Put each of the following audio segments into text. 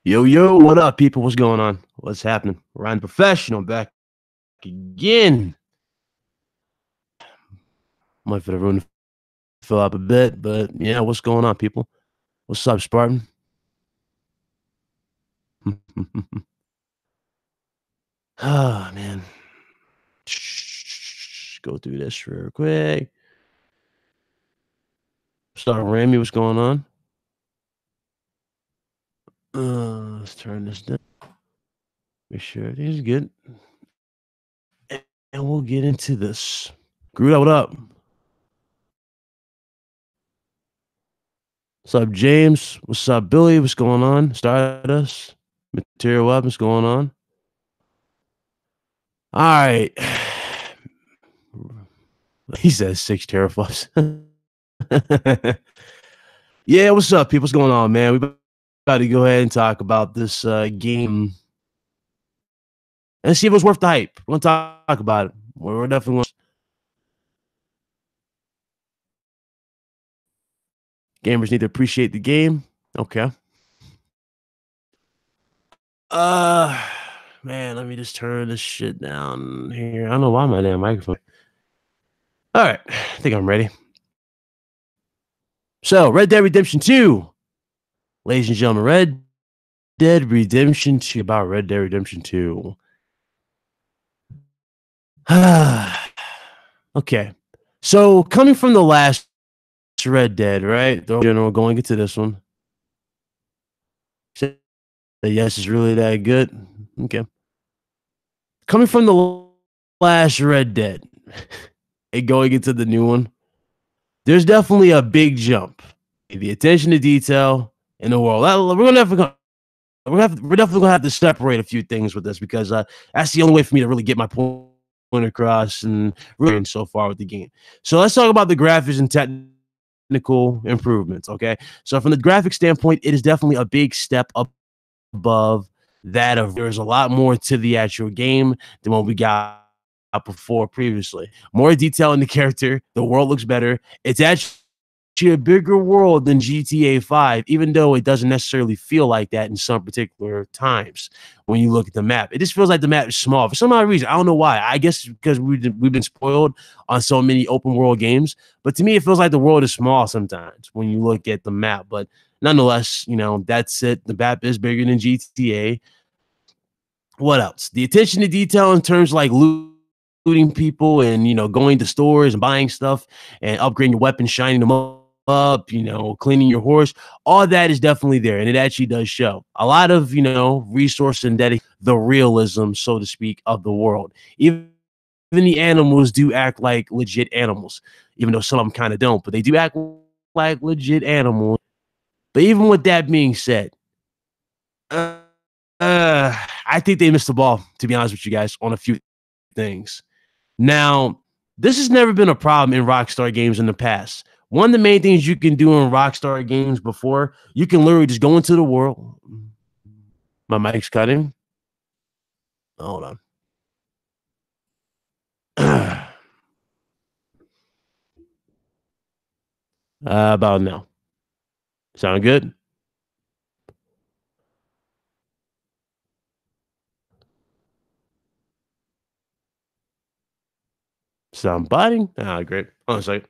Yo, what up, people? What's going on? What's happening? Ryan Professional back again. Might for the room to fill up a bit, but yeah, what's going on, people? What's up, Spartan? Oh, man. Go through this real quick. Start Ramy, what's going on? Let's turn this down. Make sure everything's good. And we'll get into this. Gruda, what up? What's up, James? What's up, Billy? What's going on? Stardust. Material Web, what's going on? All right. He says 6 teraflops. Yeah, what's up, people? What's going on, man? We about to go ahead and talk about this game and see if it was worth the hype. We're gonna talk about it. We're definitely going. Gamers need to appreciate the game. Okay. Man, let me just turn this shit down here. I don't know why my damn microphone. All right, I think I'm ready. So, Red Dead Redemption 2. Ladies and gentlemen, Red Dead Redemption 2. About Red Dead Redemption 2. Okay. So, coming from the last Red Dead, right? The general going into this one. Yes, it's really that good. Okay. Coming from the last Red Dead and going into the new one, there's definitely a big jump. The attention to detail in the world. We're definitely gonna have to separate a few things with this because that's the only way for me to really get my point across and really so far with the game. So let's talk about the graphics and technical improvements. Okay, so from the graphic standpoint, it is definitely a big step up above that of there's a lot more to the actual game than what we got before previously. More detail in the character. The world looks better. It's actually a bigger world than GTA 5, even though it doesn't necessarily feel like that in some particular times when you look at the map. It just feels like the map is small for some odd reason. I don't know why. I guess because we've been spoiled on so many open world games. But to me, it feels like the world is small sometimes when you look at the map. But nonetheless, that's it. The map is bigger than GTA. What else? The attention to detail in terms like looting people and going to stores and buying stuff and upgrading your weapons, shining them up, cleaning your horse. All that is definitely there, and it actually does show a lot of resource and dedication, the realism, so to speak, of the world. Even the animals do act like legit animals, even though some of them kind of don't, but they do act like legit animals. But even with that being said, I think they missed the ball, to be honest with you guys, on a few things. Now, this has never been a problem in Rockstar games in the past. One of the main things you can do in Rockstar games before, you can literally just go into the world. My mic's cutting. Hold on. About now. Sound good? Sound biting? Ah, great. Hold on a second.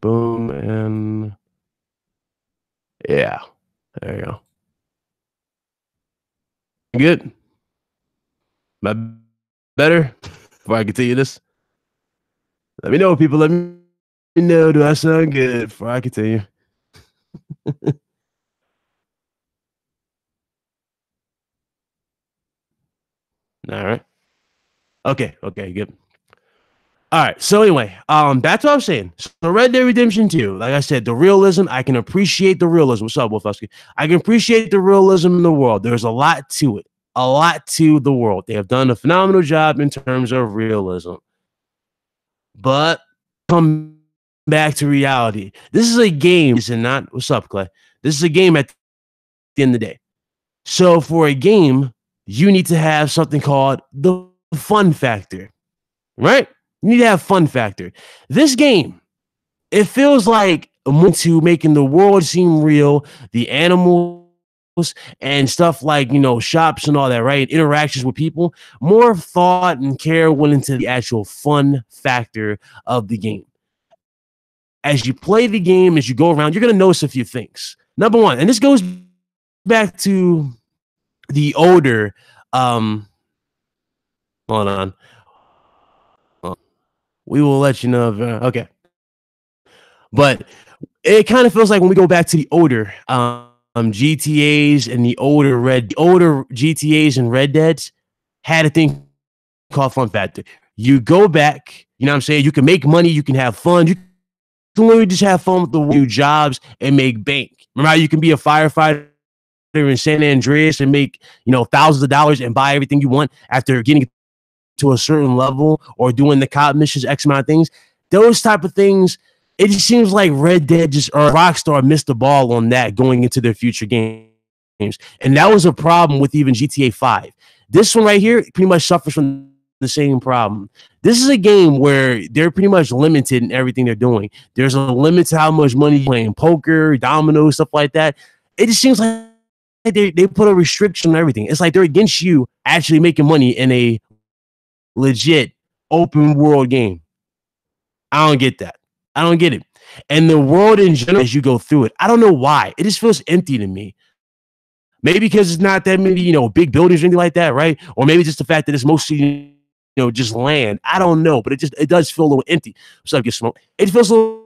Boom, and yeah, there you go. Good. My better. Before I continue this, let me know, people. Let me know. Do I sound good before I continue? All right. Okay, good. All right. So anyway, that's what I was saying. So Red Dead Redemption 2, like I said, the realism, I can appreciate the realism. What's up, Wolfowski? I can appreciate the realism in the world. There's a lot to it, a lot to the world. They have done a phenomenal job in terms of realism. But come back to reality. This is a game, is it not? What's up, Clay? This is a game at the end of the day. So for a game, you need to have something called the fun factor, right? You need to have fun factor. This game, it feels like to making the world seem real, the animals and stuff like, you know, shops and all that, right? Interactions with people, more thought and care went into the actual fun factor of the game. As you play the game, as you go around, you're going to notice a few things. Number one, and this goes back to the older, hold on. We will let you know. Okay. But it kind of feels like when we go back to the older GTAs and the older GTAs and Red Deads had a thing called fun factor. You go back, you know what I'm saying? You can make money, you can have fun, you can literally just have fun with the new jobs and make bank. Remember how you can be a firefighter in San Andreas and make, you know, thousands of dollars and buy everything you want after getting to a certain level or doing the cop missions, X amount of things. Those type of things, it just seems like Red Dead or Rockstar missed the ball on that going into their future games. And that was a problem with even GTA 5. This one right here pretty much suffers from the same problem. This is a game where they're pretty much limited in everything they're doing. There's a limit to how much money you're playing poker, dominoes, stuff like that. It just seems like they put a restriction on everything. It's like they're against you actually making money in a legit open world game. I don't get that. I don't get it. And the world in general, as you go through it, I don't know why. It just feels empty to me. Maybe because it's not that many, you know, big buildings or anything like that, right? Or maybe just the fact that it's mostly, you know, just land. I don't know, but it does feel a little empty. What's up, Get Smoke? It feels a little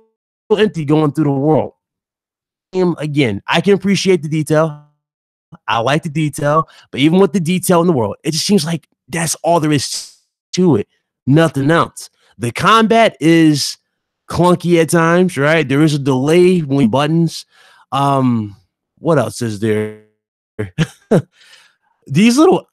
empty going through the world. Again, I can appreciate the detail. I like the detail, but even with the detail in the world, it just seems like that's all there is to it. Nothing else. The combat is clunky at times, right? There is a delay when buttons. What else is there? these little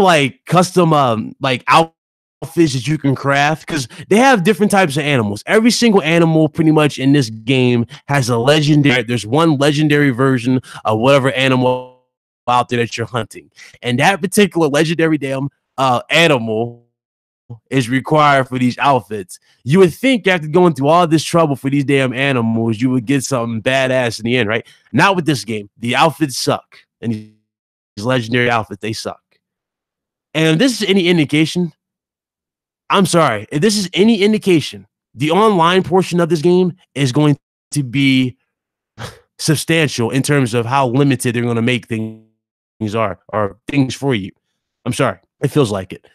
like custom like outfits that you can craft, because they have different types of animals. Every single animal pretty much in this game has a legendary. There's one legendary version of whatever animal out there that you're hunting, and that particular legendary damn animal is required for these outfits. You would think after going through all this trouble for these damn animals, you would get something badass in the end, right? Not with this game. The outfits suck, and these legendary outfits, they suck. And if this is any indication, I'm sorry, if this is any indication, the online portion of this game is going to be substantial in terms of how limited they're going to make things are, or things for you. I'm sorry, it feels like it.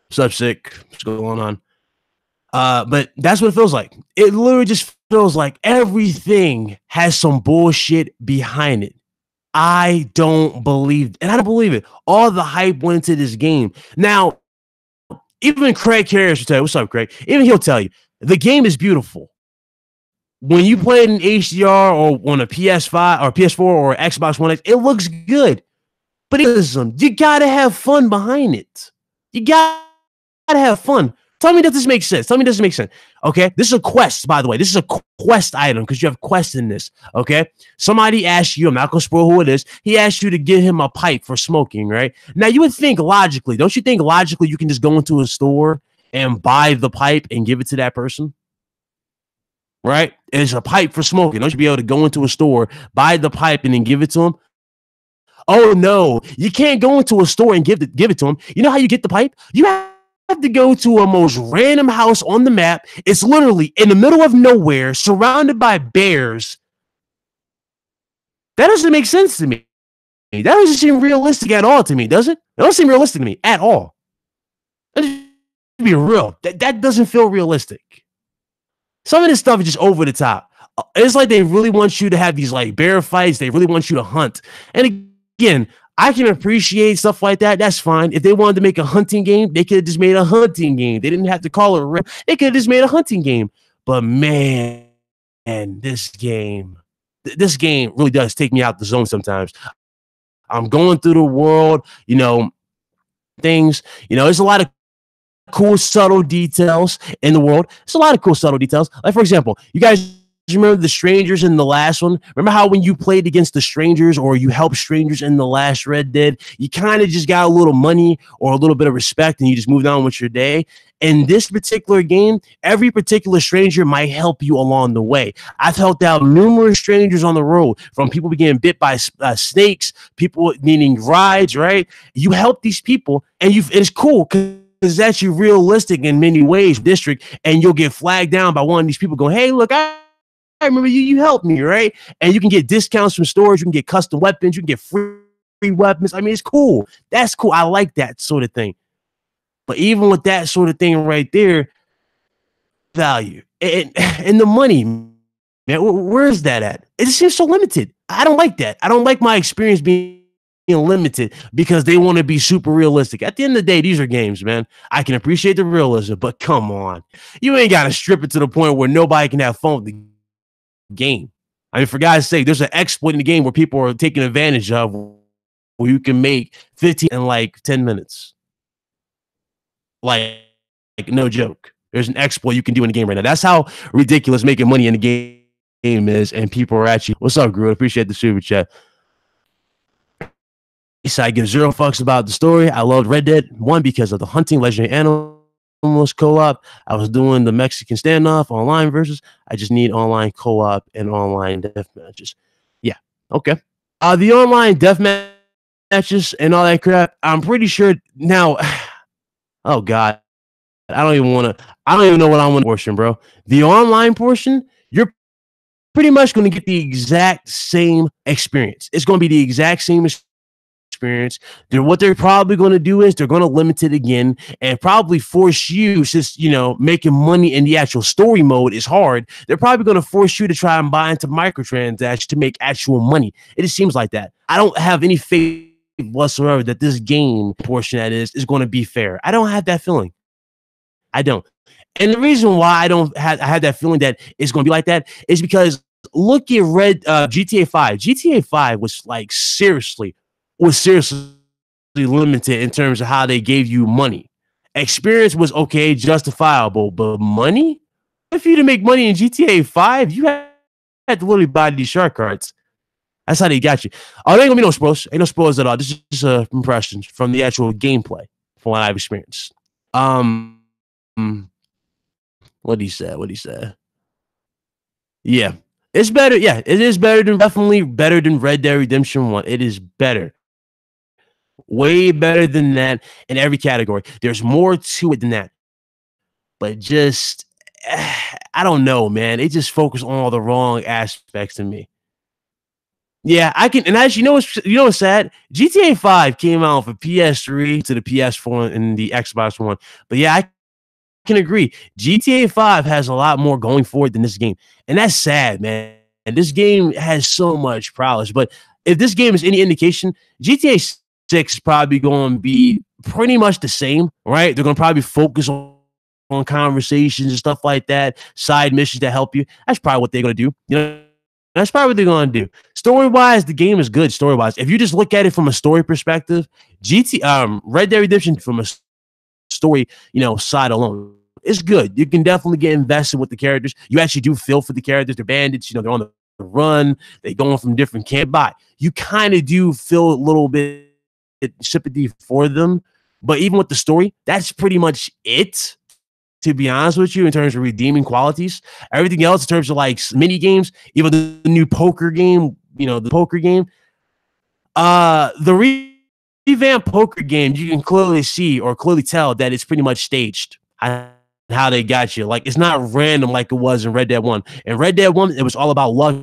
What's up, Sick? What's going on? But that's what it feels like. It literally just feels like everything has some bullshit behind it. I don't believe, and I don't believe it. All the hype went into this game. Now, even Craig Harris will tell you, what's up, Craig? Even he'll tell you, the game is beautiful. When you play it in HDR or on a PS5 or PS4 or Xbox One X, it looks good. But you gotta have fun behind it. You gotta have fun. Tell me, does this make sense? Tell me, does this make sense? Okay, this is a quest, by the way. This is a quest item because you have quests in this. Okay, somebody asked you, I'm not gonna spoil who it is. He asked you to give him a pipe for smoking, right? Now you would think logically, don't you think logically you can just go into a store and buy the pipe and give it to that person? Right? It's a pipe for smoking. Don't you be able to go into a store, buy the pipe, and then give it to him? Oh no, you can't go into a store and give it to him. You know how you get the pipe? You have to go to a most random house on the map. It's literally in the middle of nowhere, surrounded by bears. That doesn't make sense to me. That doesn't seem realistic at all to me, does it? It doesn't seem realistic to me at all. Let's be real. That doesn't feel realistic. Some of this stuff is just over the top. It's like they really want you to have these like bear fights. They really want you to hunt. And again, I can appreciate stuff like that. That's fine. If they wanted to make a hunting game, they could have just made a hunting game. They didn't have to call it. They could have just made a hunting game. But man, this game really does take me out the zone sometimes. I'm going through the world, things, there's a lot of cool, subtle details in the world. There's a lot of cool, subtle details. Like, for example, you guys remember the strangers in the last one? Remember how when you played against the strangers or you helped strangers in the last Red Dead, you kind of just got a little money or a little bit of respect and you just moved on with your day? In this particular game, every particular stranger might help you along the way. I've helped out numerous strangers on the road, from people getting bit by snakes, people needing rides, right? You help these people, and it's cool because it's actually realistic in many ways, district, and you'll get flagged down by one of these people going, hey, look, I remember you helped me, right? And you can get discounts from stores, you can get custom weapons, you can get free weapons. I mean, it's cool. That's cool. I like that sort of thing. But even with that sort of thing right there, value and the money, man, where is that at? It seems so limited. I don't like that. I don't like my experience being limited because they want to be super realistic. At the end of the day, these are games, man. I can appreciate the realism, but come on. You ain't got to strip it to the point where nobody can have fun with the game. I mean, for God's sake, there's an exploit in the game where people are taking advantage of, where you can make 15 in like 10 minutes. Like no joke. There's an exploit you can do in the game right now. That's how ridiculous making money in the game is. And people are actually, what's up, Groot? Appreciate the super chat. So I give zero fucks about the story. I loved Red Dead 1 because of the hunting, legendary animals co-op. I was doing the Mexican standoff online versus. I just need online co-op and online death matches. Yeah. Okay. The online death matches and all that crap, I'm pretty sure now. Oh God, I don't even know what I want to portion, bro. The online portion, you're pretty much going to get the exact same experience. It's going to be the exact same experience. What they're probably going to do is they're going to limit it again and probably force you, since making money in the actual story mode is hard. They're probably going to force you to try and buy into microtransactions to make actual money. It just seems like that. I don't have any faith whatsoever that this game portion that is going to be fair. I don't have that feeling. I don't. And the reason why I had that feeling that it's going to be like that is because look at GTA 5. GTA 5 was like seriously limited in terms of how they gave you money. Experience was okay, justifiable, but money? If you to make money in GTA 5, you had to literally buy these shark cards. That's how they got you. Oh, there ain't gonna be no spoilers. Ain't no spoilers at all. This is just impressions from the actual gameplay, from what I've experienced. What he said. Yeah, it's better. Yeah, it is better than, definitely better than Red Dead Redemption 1. It is better. Way better than that in every category. There's more to it than that. But just, I don't know, man. It just focused on all the wrong aspects to me. Yeah, I can, and actually, you know what's sad? GTA 5 came out for PS3 to the PS4 and the Xbox One. But yeah, I can agree. GTA 5 has a lot more going for it than this game. And that's sad, man. And this game has so much prowess. But if this game is any indication, GTA 6 is probably going to be pretty much the same, right? They're going to probably focus on conversations and stuff like that, side missions that help you. That's probably what they're going to do. That's probably what they're going to do. Story-wise, the game is good story-wise. If you just look at it from a story perspective, Red Dead Redemption from a story, side alone, it's good. You can definitely get invested with the characters. You actually do feel for the characters. They're bandits, they're on the run. They're going from different camp by. You kind of do feel a little bit sympathy for them. But even with the story, that's pretty much it, to be honest with you, in terms of redeeming qualities. Everything else in terms of like mini games, even the new poker game, the poker game, the revamped poker game, you can clearly see or clearly tell that it's pretty much staged. How they got you. Like, it's not random like it was in Red Dead 1. In Red Dead 1, it was all about luck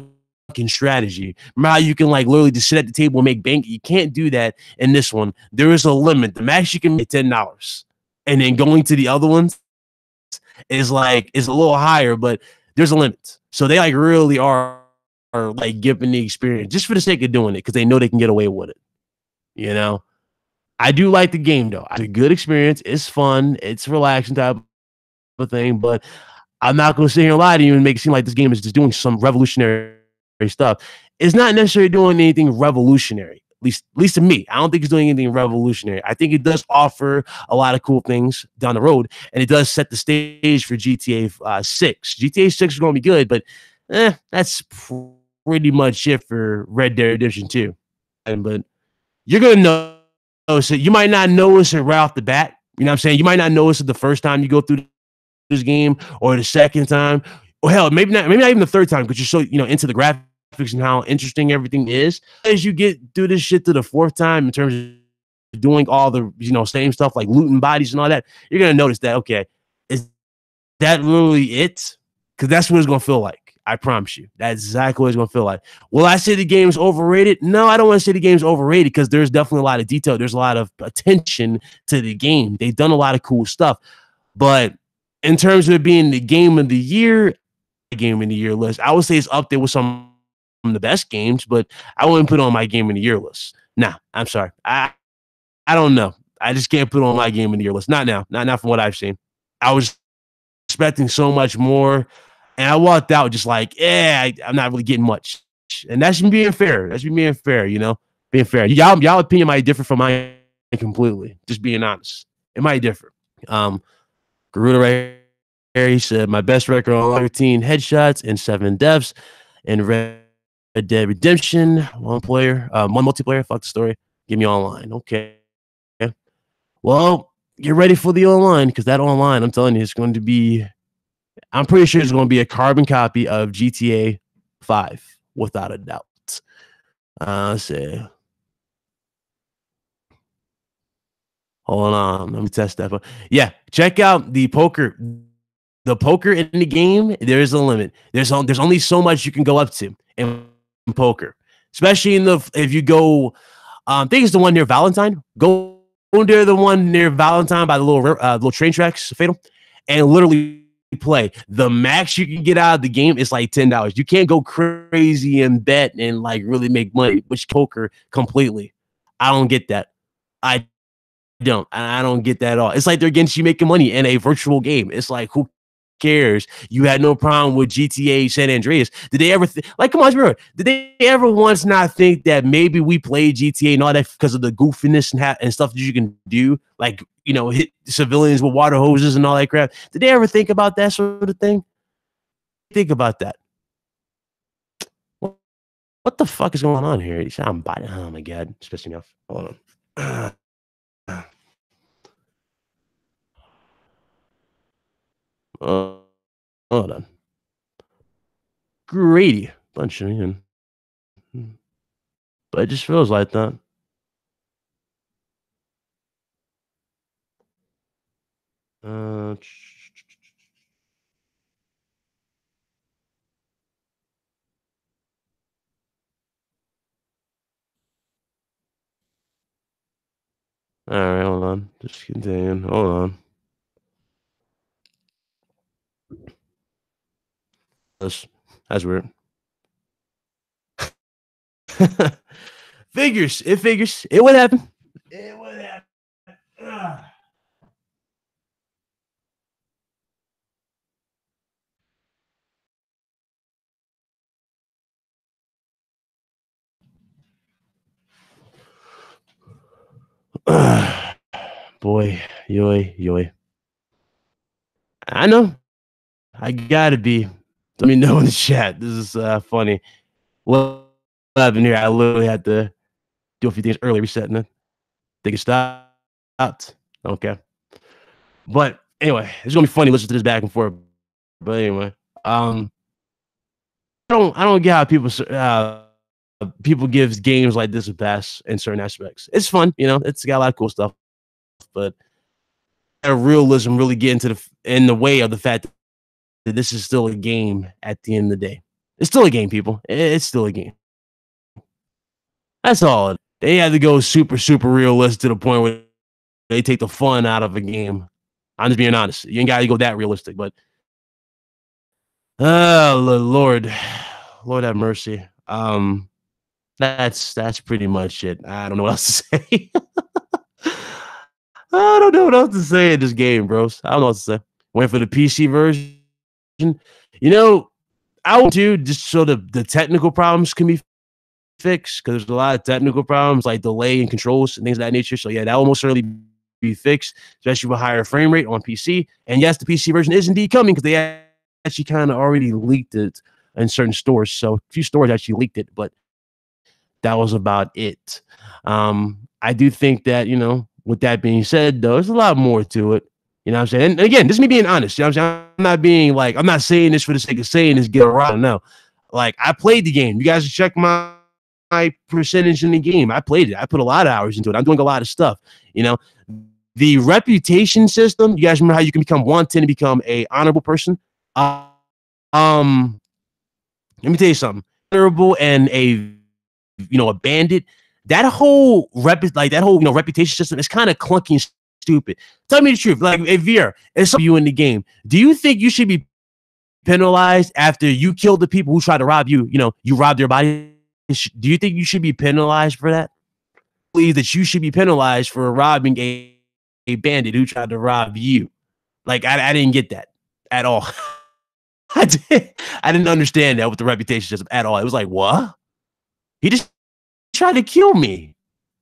and strategy. Remember how you can like literally just sit at the table and make bank? You can't do that in this one. There is a limit. The max you can make $10. And then going to the other ones is a little higher, but there's a limit. So they like really are like giving the experience just for the sake of doing it because they know they can get away with it. You know, I do like the game though. It's a good experience. It's fun. It's relaxing type of thing. But I'm not going to sit here and lie to you and make it seem like this game is just doing some revolutionary stuff. It's not necessarily doing anything revolutionary. At least to me, I don't think it's doing anything revolutionary. I think it does offer a lot of cool things down the road, and it does set the stage for GTA 6. GTA 6 is going to be good, but that's pretty much it for Red Dead Redemption 2. But you're going to notice it. You might not notice it right off the bat. You know what I'm saying? You might not notice it the first time you go through this game or the second time, or hell, maybe not even the third time because you're so into the graphics and how interesting everything is. As you get through this shit to the fourth time in terms of doing all the same stuff like looting bodies and all that, you're gonna notice that okay, is that really it? Because that's what it's gonna feel like. I promise you, that's exactly what it's gonna feel like. Will I say the game's overrated? No, I don't want to say the game's overrated because there's definitely a lot of detail. There's a lot of attention to the game. They've done a lot of cool stuff, but in terms of it being the game of the year list, I would say it's up there with some of the best games, but I wouldn't put it on my game of the year list. Nah, I'm sorry. I don't know. I just can't put it on my game of the year list. Not now. Not from what I've seen. I was expecting so much more, and I walked out just like, I'm not really getting much. And that's being fair. That's being fair, being fair. Y'all opinion might differ from mine completely. Just being honest. It might differ. Garuda right here, he said, my best record on 13 headshots and 7 deaths in Red Dead Redemption. One multiplayer. Fuck the story. Give me online. Okay. Well, get ready for the online because that online, I'm telling you, it's going to be, I'm pretty sure it's going to be a carbon copy of GTA 5 without a doubt. Let's see. Hold on, let me test that. Yeah, check out the poker. The poker in the game, there is a limit. There's only so much you can go up to in poker, especially if you go. I think it's the one near Valentine. Go there, the one near Valentine by the little train tracks, Fatal, and literally play. The max you can get out of the game is like $10. You can't go crazy and bet and like really make money, which poker completely. I don't get that. I don't get that at all. It's like they're against you making money in a virtual game. It's like, who cares? You had no problem with GTA San Andreas. Did they ever come on, bro? Did they ever once not think that maybe we played GTA and all that because of the goofiness and stuff that you can do, like hit civilians with water hoses and all that crap? Did they ever think about that sort of thing? Think about that. What the fuck is going on here? I'm biting. Oh my god, it's pissing me off. Hold on. Hold on. Grady bunch of men. But it just feels like that. All right, hold on. Just continuing. Hold on. That's weird. Figures. It figures. It would happen. It would happen. Boy, yoy. I know. I gotta be. Let me know in the chat. This is funny. What happened here? I literally had to do a few things early, resetting it. Think it stopped. Okay. But anyway, it's gonna be funny listening to this back and forth. But anyway, I don't get how people give games like this a pass in certain aspects. It's fun, it's got a lot of cool stuff, but realism really get in the way of the fact that this is still a game at the end of the day. It's still a game, people. It's still a game. That's all. They had to go super, super realistic to the point where they take the fun out of a game. I'm just being honest. You ain't got to go that realistic, but oh, Lord have mercy. That's pretty much it. I don't know what else to say. I don't know what else to say in this game, bros. I don't know what to say. Went for the PC version. You know, I want to just so the technical problems can be fixed because there's a lot of technical problems like delay and controls and things of that nature. So yeah, that will most certainly be fixed, especially with higher frame rate on PC. And yes, the PC version is indeed coming because they actually kind of already leaked it in certain stores. So a few stores actually leaked it, but that was about it. I do think that, with that being said, though, there's a lot more to it. You know what I'm saying? And again, this is me being honest. You know what I'm saying? I'm not being like, I'm not saying this for the sake of saying this, get around. No. Like, I played the game. You guys check my percentage in the game. I played it. I put a lot of hours into it. I'm doing a lot of stuff. The reputation system, you guys remember how you can become 110 and become a honorable person? Let me tell you something. Honorable and a bandit, that whole reputation system is kind of clunky and stupid. Tell me the truth. Like, if Veer, it's you in the game, do you think you should be penalized after you killed the people who tried to rob you? You robbed their body. Do you think you should be penalized for that? I believe that you should be penalized for robbing a bandit who tried to rob you. Like, I didn't get that at all. I didn't understand that with the reputation system at all. It was like, what? He just tried to kill me.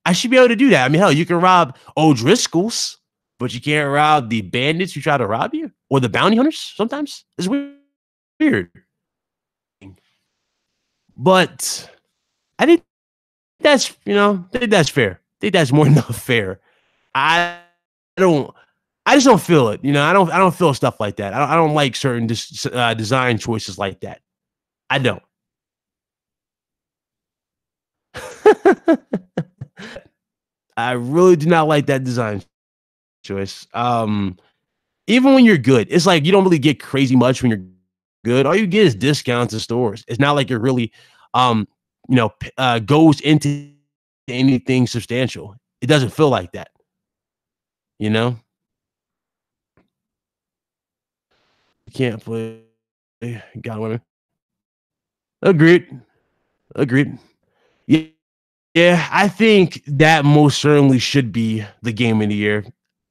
I should be able to do that. I mean, hell, you can rob O'Driscoll's, but you can't rob the bandits who try to rob you or the bounty hunters sometimes. It's weird. But I think that's fair. I think that's more than fair. I just don't feel it. I don't feel stuff like that. I don't like certain design choices like that. I don't. I really do not like that design choice. Even when you're good, it's like you don't really get crazy much when you're good. All you get is discounts in stores. It's not like it really, goes into anything substantial. It doesn't feel like that. You can't play God women. Agreed. Yeah. Yeah, I think that most certainly should be the game of the year.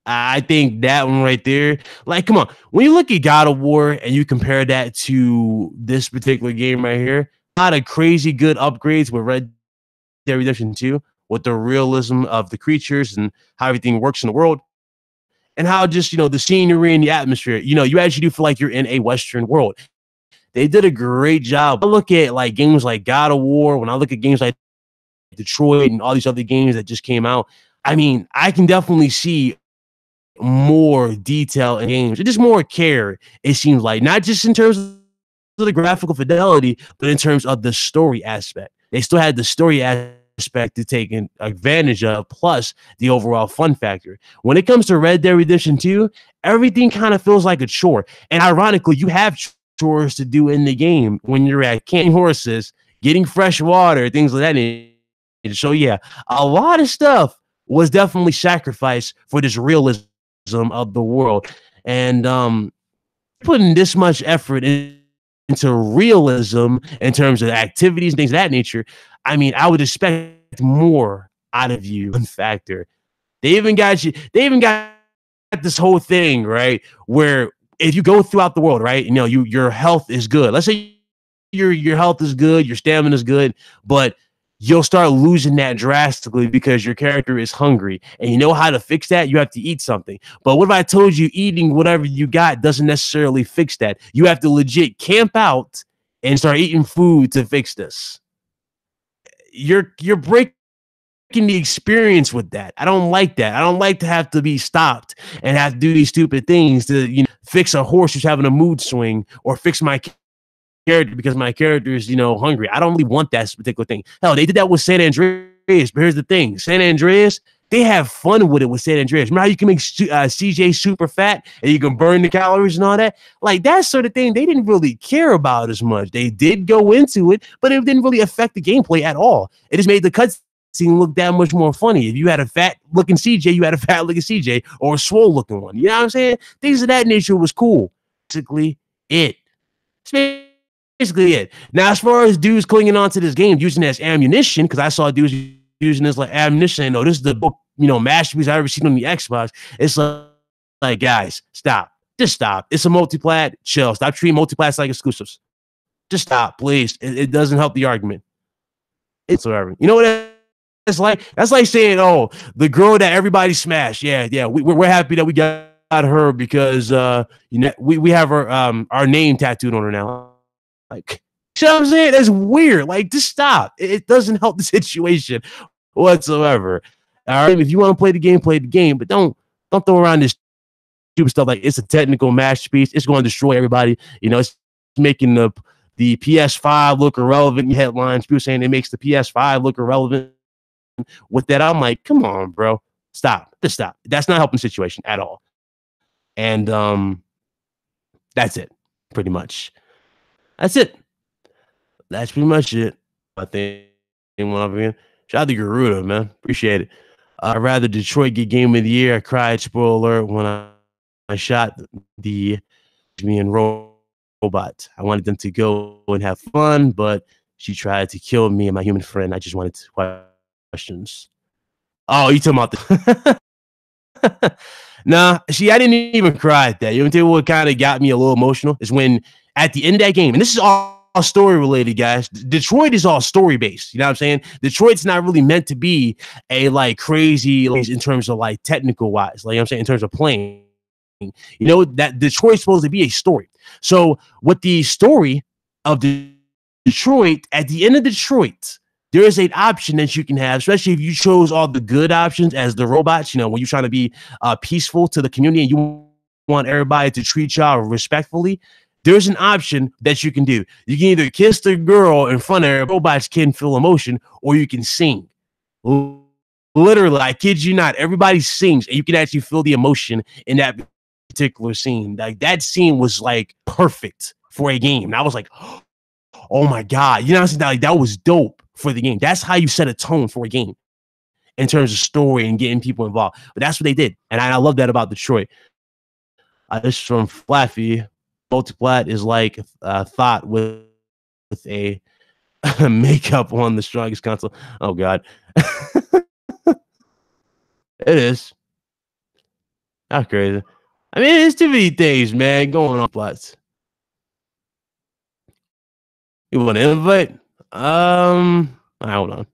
I think that one right there, like, come on, when you look at God of War and you compare that to this particular game right here, a lot of crazy good upgrades with Red Dead Redemption 2, with the realism of the creatures and how everything works in the world, and how just, the scenery and the atmosphere, you actually do feel like you're in a Western world. They did a great job. I look at like games like God of War, when I look at games like Detroit and all these other games that just came out, I mean, I can definitely see more detail in games and just more care, it seems like, not just in terms of the graphical fidelity, but in terms of the story aspect. They still had the story aspect to take advantage of, plus the overall fun factor. When it comes to Red Dead Redemption 2, everything kind of feels like a chore. And ironically, you have chores to do in the game when you're at canning horses, getting fresh water, things like that. So yeah, a lot of stuff was definitely sacrificed for this realism of the world. And putting this much effort into realism in terms of activities and things of that nature, I mean, I would expect more out of you. Fun factor. They even got this whole thing, right, where if you go throughout the world, right, your health is good. Let's say your health is good, your stamina is good, but you'll start losing that drastically because your character is hungry. And you know how to fix that? You have to eat something. But what if I told you eating whatever you got doesn't necessarily fix that? You have to legit camp out and start eating food to fix this. You're breaking the experience with that. I don't like that. I don't like to have to be stopped and have to do these stupid things to, fix a horse who's having a mood swing or fix my character because my character is, hungry. I don't really want that particular thing. Hell, they did that with San Andreas, but here's the thing. San Andreas, they have fun with it with San Andreas. Remember how you can make CJ super fat and you can burn the calories and all that? Like, that sort of thing they didn't really care about as much. They did go into it, but it didn't really affect the gameplay at all. It just made the cutscene look that much more funny. If you had a fat-looking CJ, you had a fat-looking CJ or a swole-looking one. You know what I'm saying? Things of that nature was cool. Basically, it. basically it. Now, as far as dudes clinging on to this game, using it as ammunition, because I saw dudes using this like ammunition. No, this is the masterpiece I've ever seen on the Xbox. It's like guys, stop. Just stop. It's a multiplat. Chill. Stop treating multiplats like exclusives. Just stop, please. It doesn't help the argument. It's whatever. You know what it's like? That's like saying, oh, the girl that everybody smashed. Yeah. We're happy that we got her because we have our name tattooed on her now. Like, you know what I'm saying? That's weird. Like, just stop. It doesn't help the situation whatsoever. All right. If you want to play the game, but don't throw around this stupid stuff like it's a technical masterpiece. It's going to destroy everybody. It's making the PS5 look irrelevant in headlines. People saying it makes the PS5 look irrelevant. With that, I'm like, come on, bro. Stop. Just stop. That's not helping the situation at all. And that's it. Pretty much. That's it. That's pretty much it. I think shout out to Garuda, man. Appreciate it. I'd rather Detroit get Game of the Year. I cried, spoiler alert, when I shot me and Robot. I wanted them to go and have fun, but she tried to kill me and my human friend. I just wanted questions. Oh, you talking about the Nah, I didn't even cry at that. You know, tell you what kind of got me a little emotional is when at the end of that game, and this is all story related, guys. Detroit is all story based. You know what I'm saying? Detroit's not really meant to be a like crazy in terms of like technical wise, like, you know what I'm saying, in terms of playing. You know, that Detroit's supposed to be a story. So with the story of Detroit, at the end of Detroit, there is an option that you can have, especially if you chose all the good options as the robots, when you're trying to be peaceful to the community and you want everybody to treat y'all respectfully. There's an option that you can do. You can either kiss the girl in front of her, robots can feel emotion, or you can sing. Literally, I kid you not, everybody sings and you can actually feel the emotion in that particular scene. Like that scene was like perfect for a game. And I was like, oh my God. You know what I'm saying? Like, that was dope for the game. That's how you set a tone for a game in terms of story and getting people involved. But that's what they did. And I love that about Detroit. This is from Flaffy. Multiplat is like thought with a makeup on the strongest console. Oh God. It is. That's crazy. I mean, it's too many things, man, going on. Plots. You want to invite? Hold on.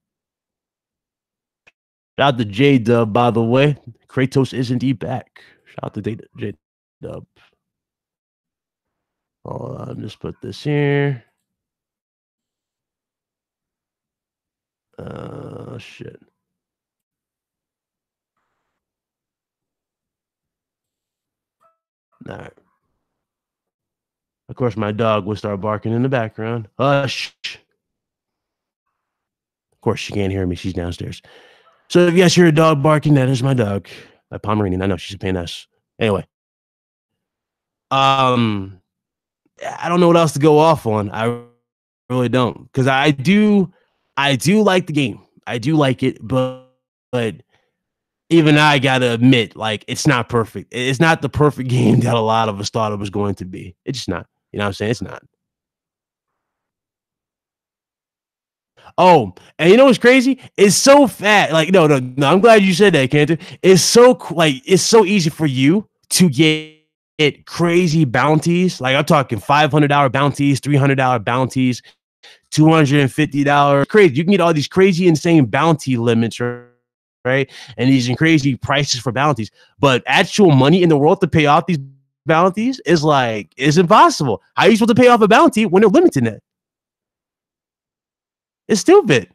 Shout out to J-Dub, by the way. Kratos is indeed back. Shout out to J-Dub. Hold on, just put this here. Shit. All right. Of course, my dog will start barking in the background. Hush. Of course, she can't hear me. She's downstairs. So if you guys hear a dog barking, that is my dog. My Pomeranian. I know she's a pain ass. Anyway. I don't know what else to go off on. I really don't. Because I do like the game. I do like it, but even I gotta admit, like, it's not perfect. It's not the perfect game that a lot of us thought it was going to be. It's just not. You know what I'm saying? It's not. Oh, and you know what's crazy? It's so fat. Like, no. I'm glad you said that, Cantor. It's so easy for you to get crazy bounties. Like, I'm talking $500 bounties, $300 bounties, $250. Crazy. You can get all these crazy, insane bounty limits, right? And these crazy prices for bounties. But actual money in the world to pay off these bounties is impossible. How are you supposed to pay off a bounty when they're limiting it? It's stupid.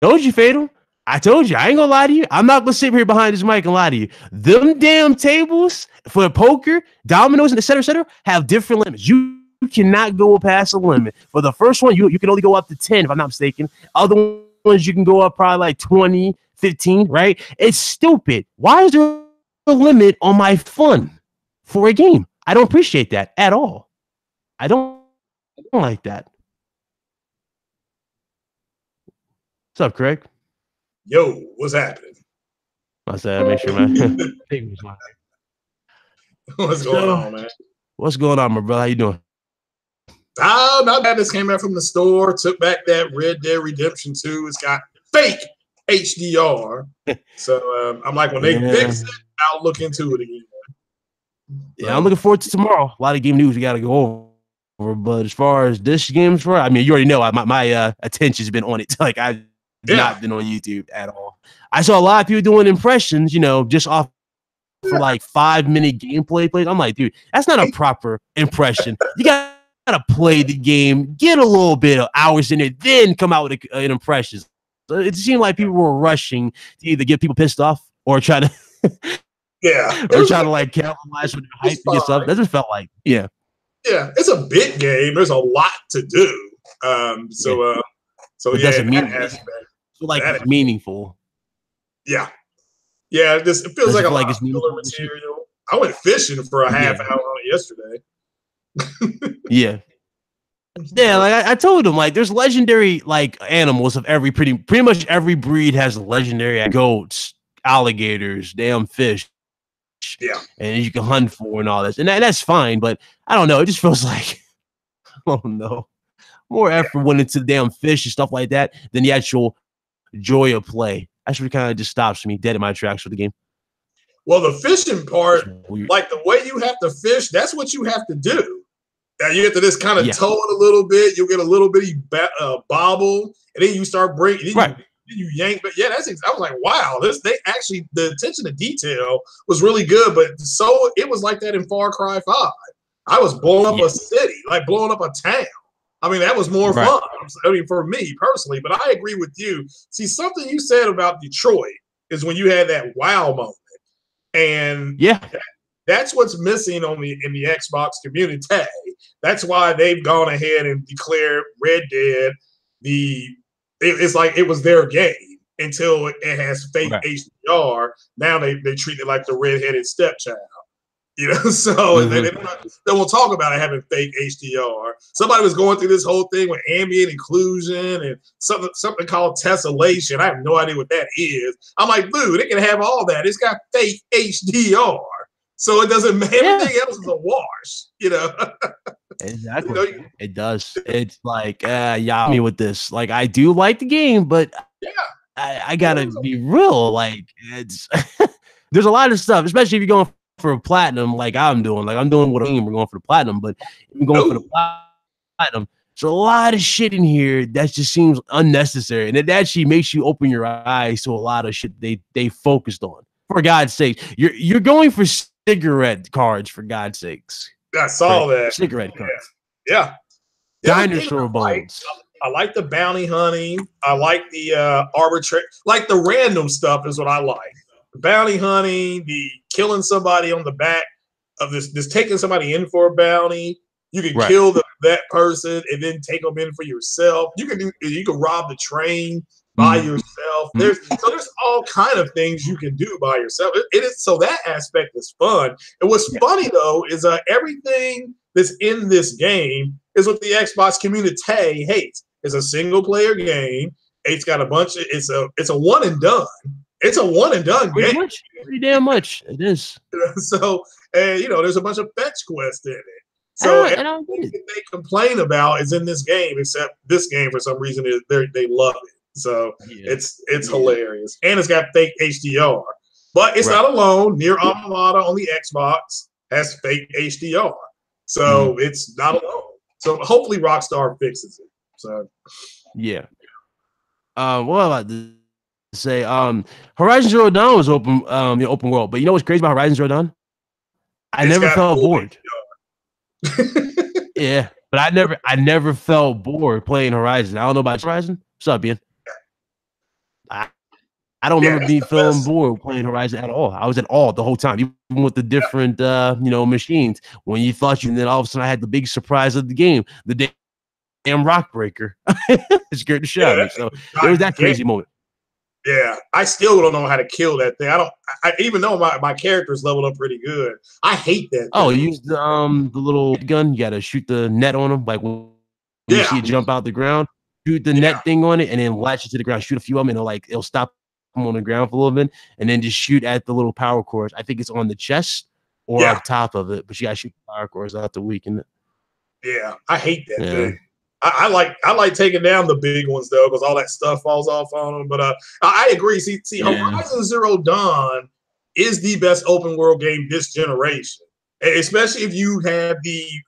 Told you, Fatal. I told you. I ain't gonna lie to you. I'm not gonna sit here behind this mic and lie to you. Them damn tables for poker, dominoes, and et cetera, have different limits. You cannot go past a limit. For the first one, you can only go up to 10, if I'm not mistaken. Other ones, you can go up probably like 20, 15, right? It's stupid. Why is there a limit on my fun for a game? I don't appreciate that at all. I don't like that. What's up, Craig? Yo, what's happening? I said, make sure my what's going on, man? What's going on, my brother? How you doing? Oh, not bad. This came out from the store. Took back that Red Dead Redemption 2. It's got fake HDR. So I'm like, when they fix it, I'll look into it again. Yeah, I'm looking forward to tomorrow. A lot of game news we got to go over. But as far as this game's for, I mean, you already know my attention's been on it. Like I've not been on YouTube at all. I saw a lot of people doing impressions, you know, just off for like 5-minute gameplay plays. I'm like, dude, that's not a proper impression. You gotta play the game, get a little bit of hours in it, then come out with an impression. So it seemed like people were rushing to either get people pissed off or try to or try to like capitalize with hype to get stuff. That just felt like yeah, it's a big game. There's a lot to do. So it doesn't mean like it's meaningful. Yeah, it feels like a lot of filler material. I went fishing for a half hour on it yesterday. Yeah, like I told him, like there's legendary like animals of every pretty much every breed has legendary goats, alligators, damn fish. Yeah, and you can hunt for and all this, and that's fine. But I don't know. It just feels like I don't know, more effort went into the damn fish and stuff like that than the actual joy of play. That's what kind of just stops me dead in my tracks for the game. Well, the fishing part, like the way you have to fish, that's what you have to do. You have to just kind of tow it a little bit. You'll get a little bitty bobble, and then you start breaking. You yank, but I was like, wow, the attention to detail was really good, but so it was like that in Far Cry 5. I was blowing up a city, like blowing up a town. I mean, that was more fun. I mean, for me personally, but I agree with you. See, something you said about Detroit is when you had that wow moment, and that's what's missing in the Xbox community. That's why they've gone ahead and declared Red Dead it's like it was their game until it has fake HDR. Now they treat it like the redheaded stepchild, you know. So they won't talk about it having fake HDR. Somebody was going through this whole thing with ambient occlusion and something called tessellation. I have no idea what that is. I'm like, dude, it can have all that. It's got fake HDR, so it doesn't matter. Everything else is a wash, you know. Exactly. You know, it does. It's like, me with this. Like, I do like the game, but I gotta be real. Like, it's there's a lot of stuff, especially if you're going for a platinum, like I'm doing. Like, I'm doing what we're going for the platinum, but if you're going for the platinum, there's a lot of shit in here that just seems unnecessary, and it actually makes you open your eyes to a lot of shit they focused on. For God's sake, you're going for cigarette cards. For God's sakes. I saw that. Cigarette cards. Yeah. Dinosaur bones. I like the bounty hunting. I like the arbitrary, like the random stuff is what I like. The bounty hunting, the killing somebody on the back of this taking somebody in for a bounty. You can kill that person and then take them in for yourself. You can rob the train by yourself. There's all kind of things you can do by yourself. It is, so that aspect is fun. And what's funny though is everything that's in this game is what the Xbox community hates. It's a single player game. It's got a bunch of it's a one and done. It's a one and done game. Pretty damn much. It is. So you know, there's a bunch of fetch quests in it. So everything that they complain about is in this game, except this game for some reason they love it. So it's hilarious, and it's got fake HDR. But it's not alone. Near Automata on the Xbox has fake HDR, so it's not alone. So hopefully Rockstar fixes it. So what about to say? Horizon Zero Dawn was open world, but you know what's crazy about Horizon Zero Dawn? I never felt bored. But I never felt bored playing Horizon. I don't know about Horizon. What's up, Ian? I don't remember feeling bored playing Horizon at all. I was at all the whole time, even with the different machines. When you thought and then all of a sudden I had the big surprise of the game, the damn rock breaker. It scared the shit out of me. So there was that crazy moment. Yeah, I still don't know how to kill that thing. I even though my character's leveled up pretty good. I hate that thing. Oh, you use the little gun. You gotta shoot the net on them, like when you see it jump out the ground. Shoot the net thing on it, and then latch it to the ground. Shoot a few of them, and it'll stop them on the ground for a little bit, and then just shoot at the little power cores. I think it's on the chest. or up top of it, but you gotta shoot fire cores out to weaken it. Yeah, I hate that thing. I like taking down the big ones though, because all that stuff falls off on them. But I agree. See, Horizon Zero Dawn is the best open world game this generation, especially if you have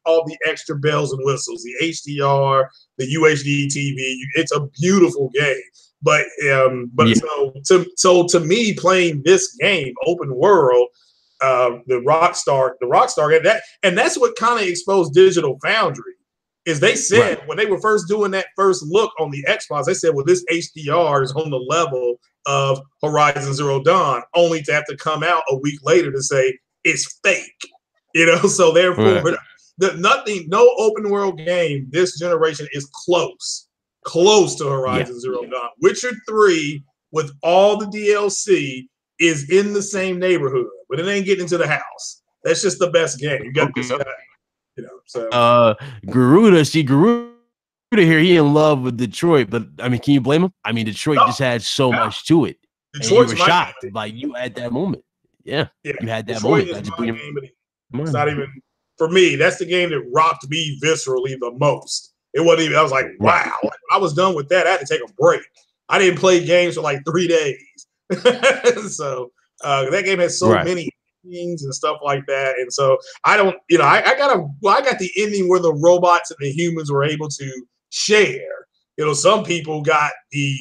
all the extra bells and whistles, the HDR, the UHD TV. It's a beautiful game. But so to me, playing this game, open world, the Rockstar game, that's what kind of exposed Digital Foundry. Is they said when they were first doing that first look on the Xbox, they said, well, this HDR is on the level of Horizon Zero Dawn, only to have to come out a week later to say it's fake. So therefore, no open world game this generation is close to Horizon Zero Dawn. Witcher 3 with all the DLC is in the same neighborhood, but it ain't getting into the house. That's just the best game. You got this guy. Garuda here, he in love with Detroit, but I mean, can you blame him? I mean, Detroit just had so much to it. Detroit's and you were shocked, like you had that moment. You had that Detroit moment. Is my game it's not even for me. That's the game that rocked me viscerally the most. It wasn't even. I was like, wow. When I was done with that, I had to take a break. I didn't play games for like 3 days. So that game has so many things and stuff like that, and so I don't, I got the ending where the robots and the humans were able to share. Some people got the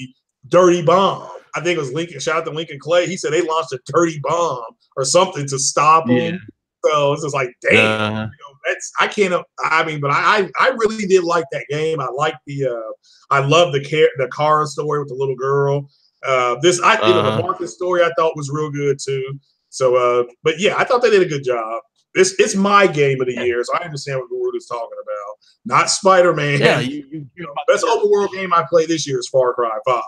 dirty bomb. I think it was Lincoln. Shout out to Lincoln Clay. He said they launched a dirty bomb or something to stop them. So it's just like, damn, I can't. I mean, but I really did like that game. I like I love the Kara story with the little girl. The Marcus story I thought was real good too. So, but yeah, I thought they did a good job. It's my game of the year, so I understand what Garuda's talking about. Not Spider-Man. Yeah, best open world game I played this year is Far Cry 5.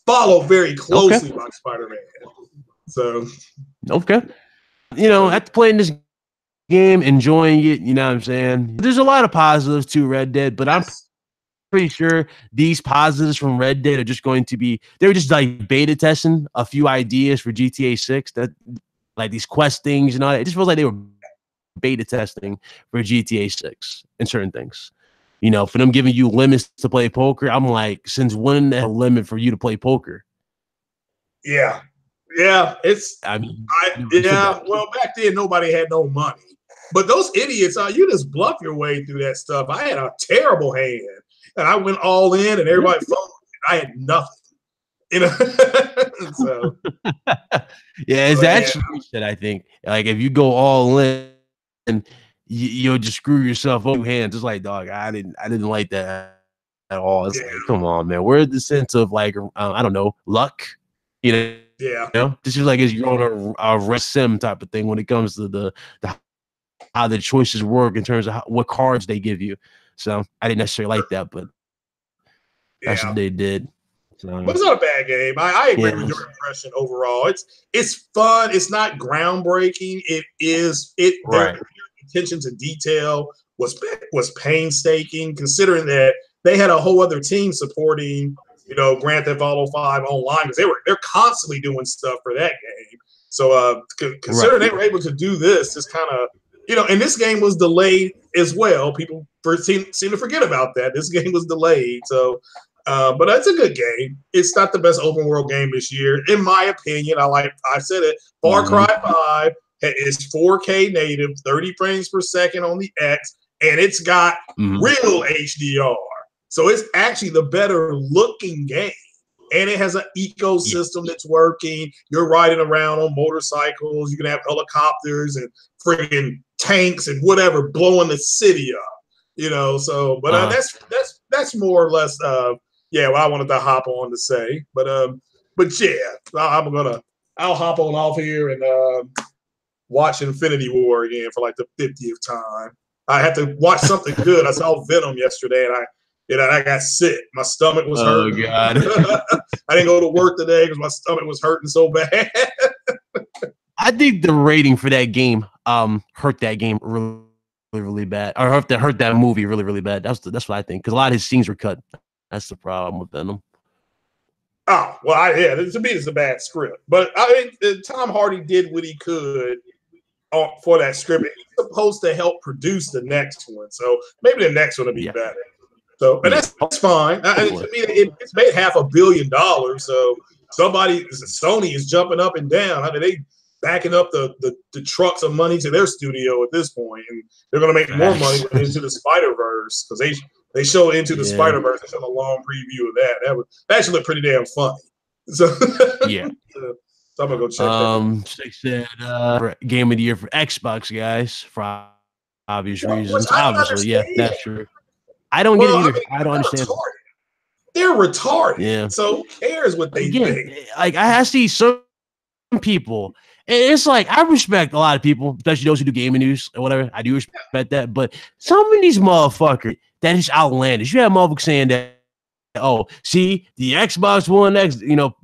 Followed very closely by Spider-Man. So, after playing this game, enjoying it, you know what I'm saying? There's a lot of positives to Red Dead, but I'm pretty sure these positives from Red Dead are just going to be, they were just like beta testing a few ideas for GTA 6, that like these quest things and all that. It just feels like they were beta testing for GTA 6 and certain things. For them giving you limits to play poker, I'm like, since when the limit for you to play poker? Yeah. Well, back then nobody had no money. But those idiots, you just bluff your way through that stuff. I had a terrible hand. And I went all in, and everybody followed. I had nothing, So, it's actually that I think. Like if you go all in, you'll just screw yourself up. 2 hands. It's like, dog, I didn't like that at all. It's like, come on, man. Where's the sense of like, I don't know, luck? This is like you're on a red sim type of thing when it comes to the how the choices work in terms of what cards they give you. So I didn't necessarily like that, but that's what they did. So, but it's not a bad game. I agree with your impression overall. It's fun. It's not groundbreaking. Their attention to detail was painstaking, considering that they had a whole other team supporting, Grand Theft Auto 5 online, because they're constantly doing stuff for that game. So considering they were able to do this, just kind of, and this game was delayed as well. People seem to forget about that. This game was delayed. So, but that's a good game. It's not the best open world game this year, in my opinion. I said it. Far Cry 5 is 4K native, 30 frames per second on the X, and it's got real HDR. So it's actually the better looking game. And it has an ecosystem that's working. You're riding around on motorcycles. You can have helicopters and friggin' tanks and whatever blowing the city up. So, but that's more or less what I wanted to hop on to say. But yeah, I'll hop on off here and watch Infinity War again for like the 50th time. I had to watch something good. I saw Venom yesterday, and I got sick. My stomach was hurting. Oh God! I didn't go to work today because my stomach was hurting so bad. I think the rating for that game hurt that game really, really bad, or hurt that movie really, really bad. That's what I think, because a lot of his scenes were cut. That's the problem with Venom. Oh well, to me it's a bad script, but I think Tom Hardy did what he could for that script. And he's supposed to help produce the next one. So maybe the next one will be better. So, but that's fine. To me, it's made $500 million. So Sony is jumping up and down. I mean, they backing up the trucks of money to their studio at this point, and they're going to make more money with Into the Spider-Verse because they show Into the Spider-Verse. They showed a long preview of that. That actually looked pretty damn funny. So yeah. So I'm gonna go check that. Six said game of the year for Xbox, guys, for obvious reasons. Obviously, that's true. I don't get it either. I don't understand. They're retarded. Yeah. So who cares what they think? Like I see some people, and it's like I respect a lot of people, especially those who do gaming news or whatever. I do respect that, but some of these motherfuckers that is outlandish. You have motherfuckers saying that, oh, see, the Xbox One X,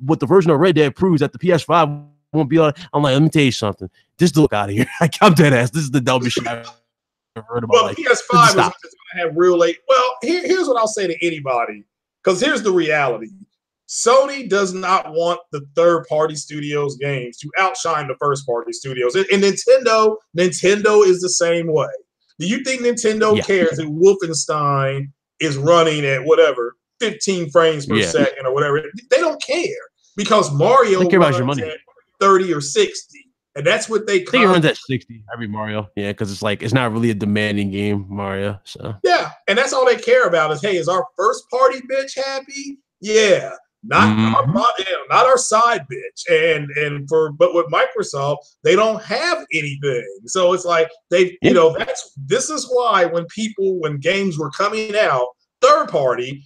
with the version of Red Dead proves that the PS5 won't be on. I'm like, let me tell you something. Just look out of here. I'm dead ass. This is the dumbest shit I've ever heard about. Well, PS5 is going to have real late. Well, here's what I'll say to anybody, because here's the reality. Sony does not want the third-party studios games to outshine the first-party studios. And Nintendo is the same way. Do you think Nintendo cares if Wolfenstein is running at whatever 15 frames per second or whatever? They don't care because Mario runs at 30 or 60. And that's what they. I think it runs at 60 every Mario. Yeah, because it's like it's not really a demanding game, Mario. So yeah, and that's all they care about is, hey, is our first party bitch happy? Yeah, not our side bitch. But with Microsoft, they don't have anything. So it's like this is why when games were coming out third party,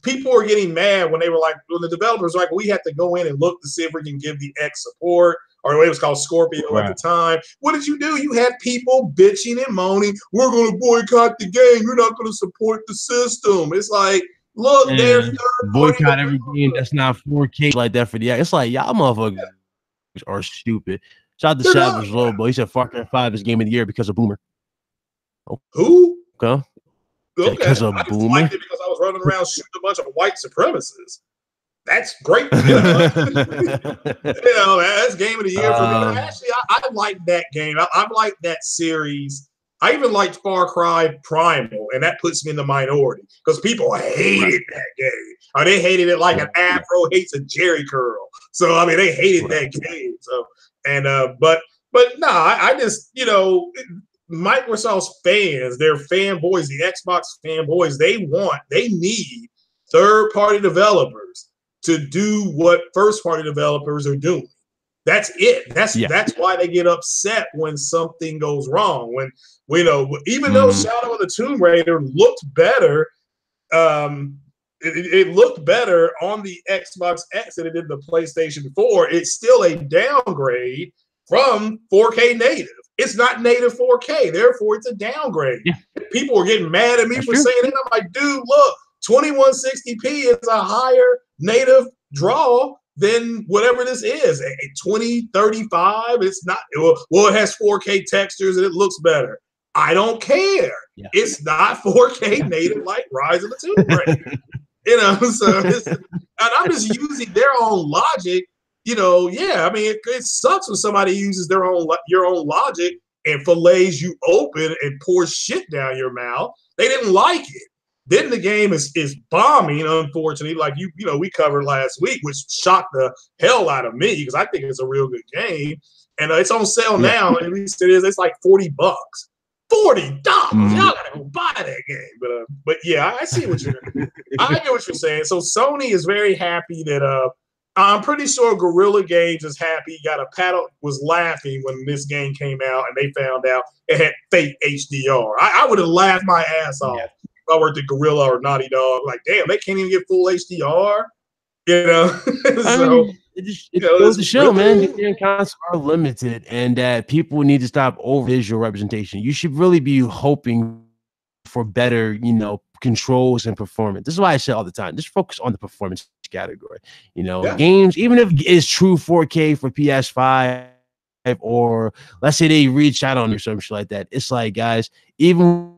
people were getting mad when the developers were like, we have to go in and look to see if we can give the X support. Or it was called Scorpio at the time. What did you do? You had people bitching and moaning. We're going to boycott the game. You're not going to support the system. It's like, look, there's boycott every game that's not 4K like that for the X. It's like, y'all motherfuckers are stupid. Shout out to Savage Lobo. He said Far Cry 5 is game of the year because of Boomer. Oh. Who? Okay. Because of Boomer. Liked it because I was running around shooting a bunch of white supremacists. That's great. That's game of the year for me. Actually, I like that game. I like that series. I even liked Far Cry Primal, and that puts me in the minority because people hated that game. They hated it like an afro hates a Jerry curl. So I mean, they hated that game. So but I just Microsoft's fans, their fanboys, the Xbox fanboys, they need third-party developers to do what first-party developers are doing. That's it. That's why they get upset when something goes wrong. When even though Shadow of the Tomb Raider looked better, it looked better on the Xbox X than it did the PlayStation 4. It's still a downgrade from 4K native. It's not native 4K, therefore it's a downgrade. Yeah. People were getting mad at me for saying it. I'm like, dude, look, 2160p is a higher native draw than whatever this is. 2035, it's not. Well, it has 4K textures and it looks better. I don't care. Yeah. It's not 4K native like Rise of the Tomb Raider. So and I'm just using their own logic. I mean, it sucks when somebody uses your own logic and fillets you open and pours shit down your mouth. They didn't like it. Then the game is bombing, unfortunately, like we covered last week, which shocked the hell out of me because I think it's a real good game. And it's on sale now. At least it is. It's like $40. $40. Y'all gotta go buy that game. But yeah, I see what I get what you're saying. So Sony is very happy that I'm pretty sure Guerrilla Games is happy. Was laughing when this game came out and they found out it had fake HDR. I would have laughed my ass off if I worked at Guerrilla or Naughty Dog. Like, damn, they can't even get full HDR. It goes to show, man, the game counts are limited and that people need to stop over visual representation. You should really be hoping for better, controls and performance. This is why I say all the time, just focus on the performance category. Games, even if it's true 4K for PS5 or let's say they reach out on or some shit like that. It's like, guys, even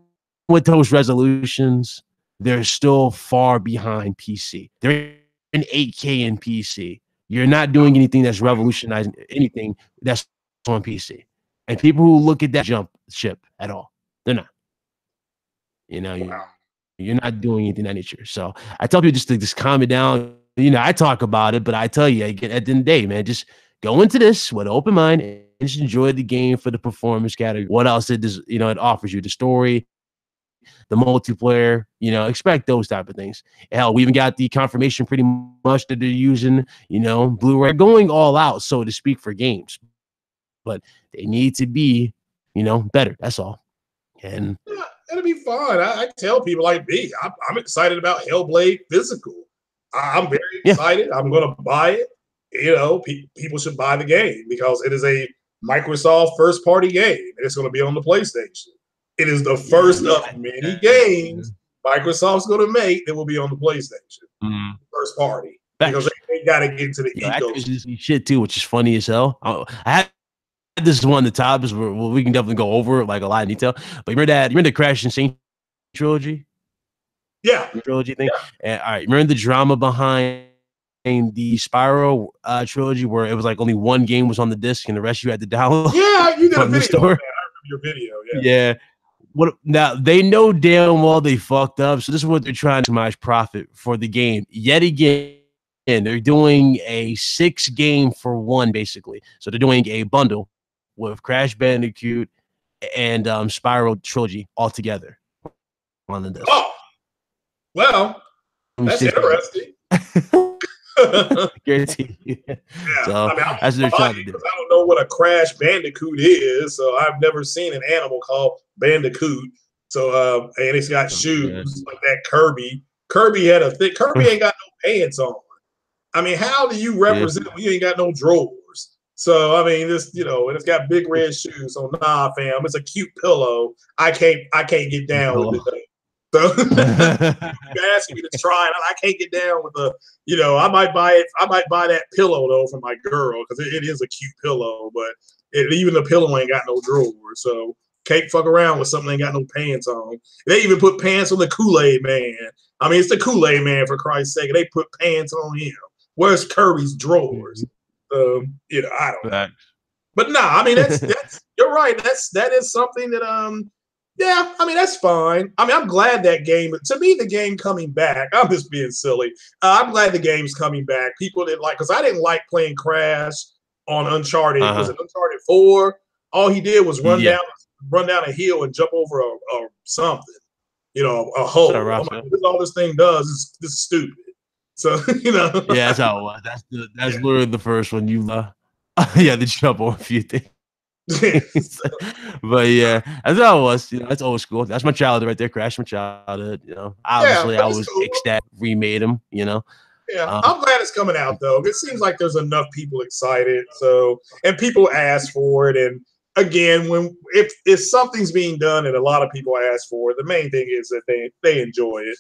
with those resolutions, they're still far behind PC. They're in 8K in PC. You're not doing anything that's revolutionizing anything that's on PC. And people who look at that jump ship at all, they're not. You know, you're not doing anything that nature. So I tell people just to calm it down. You know, I talk about it, but I tell you, at the end of the day, man, just go into this with an open mind and just enjoy the game for the performance category. What else it does, you know, it offers you, the story, the multiplayer, you know, expect those type of things. Hell, we even got the confirmation pretty much that they're using, you know, Blu-ray, going all out, so to speak, for games. But they need to be, you know, better. That's all. And yeah, it'll be fun. I tell people like me, I'm excited about Hellblade Physical. I'm very excited. I'm going to buy it. You know, people should buy the game because it is a Microsoft first-party game, and it's going to be on the PlayStation. It is the first of many games Microsoft's going to make that will be on the PlayStation. First party. Because they got to get into the ecosystem. Shit, too, which is funny as hell. I had this is one of the topics where we can definitely go over like a lot of detail. But remember the Crash and Saint trilogy? Yeah. The trilogy thing? Yeah. And, all right, remember the drama behind the Spyro trilogy where it was like only one game was on the disc and the rest you had to download? Yeah, you did a video. I remember your video. Yeah. What now? They know damn well they fucked up. So this is what they're trying to maximize profit for the game. Yet again, they're doing a 6 game for one, basically. So they're doing a bundle with Crash Bandicoot and Spyro trilogy all together on the disc. Oh, well, that's interesting. Guarantee. Yeah, so that's what they're trying to do. I don't know what a Crash Bandicoot is, so I've never seen an animal called Bandicoot. So and it's got shoes like that Kirby. Kirby had a thick. Kirby ain't got no pants on. I mean, how do you represent when you ain't got no drawers? So I mean, this, you know, and it's got big red shoes. So nah, fam, it's a cute pillow. I can't get down with it. So you're asking me to try it. I can't get down with the, you know, I might buy it. I might buy that pillow though for my girl because it is a cute pillow, but even the pillow ain't got no drawers. So can't fuck around with something that ain't got no pants on. They even put pants on the Kool-Aid Man. I mean, it's the Kool-Aid Man, for Christ's sake. They put pants on him. Where's Kirby's drawers? You know, I don't know. But nah, I mean, that's you're right. That is something that yeah, I mean, that's fine. I mean, I'm glad that game, to me, the game coming back, I'm just being silly. I'm glad the game's coming back. People didn't like, because I didn't like playing Crash on Uncharted. Was it Uncharted 4? All he did was run down a hill and jump over a something, you know, a hole. Like, all this thing does is this is stupid. So, you know. Yeah, that's how it was. That's literally the first one you the jump over a few things. But yeah, that's how it was. You know, that's old school. That's my childhood right there. Crash my childhood. You know, obviously I was ecstatic. Remade them. You know. Yeah, I'm glad it's coming out though. It seems like there's enough people excited. So, and people ask for it. And again, if something's being done and a lot of people ask for it, the main thing is that they enjoy it.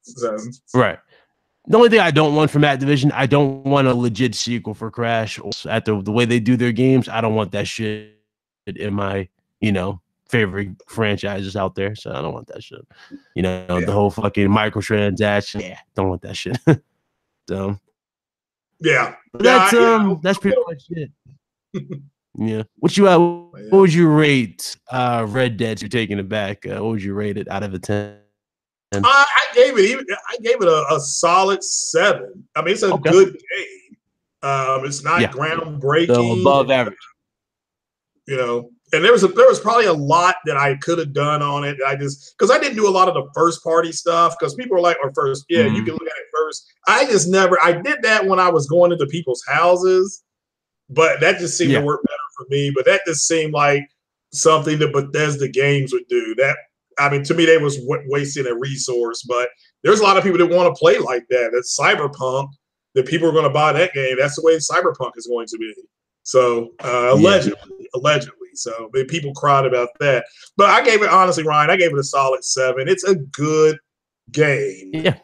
So. Right. The only thing I don't want from Activision, I don't want a legit sequel for Crash. After the way they do their games, I don't want that shit in my, you know, favorite franchises out there. So I don't want that shit. You know, the whole fucking microtransaction. Yeah, don't want that shit. So that's pretty much it. Yeah. What would you rate Red Dead? You're taking it back. What would you rate it out of a 10? I gave it a solid 7. I mean, it's a good game. It's not groundbreaking. So above average. You know, and there was probably a lot that I could have done on it. Because I didn't do a lot of the first party stuff because people are like, you can look at it first. I did that when I was going into people's houses, but that just seemed to work better for me. But that just seemed like something that Bethesda games would do. That, I mean, to me, they was wasting a resource, but there's a lot of people that want to play like that. That's Cyberpunk, that people are going to buy that game. That's the way Cyberpunk is going to be. So allegedly. So people cried about that. But I gave it, honestly, Ryan, I gave it a solid 7. It's a good game. Yeah.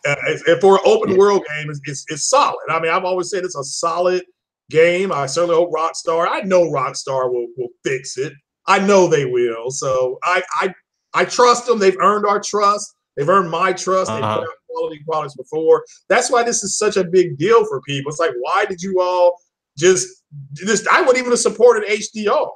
For an open world game, it's solid. I mean, I've always said it's a solid game. I certainly hope Rockstar, I know Rockstar will fix it. I know they will. So I trust them. They've earned our trust. They've earned my trust. They've put out quality products before. That's why this is such a big deal for people. It's like, why did you all just I wouldn't even have supported HDR.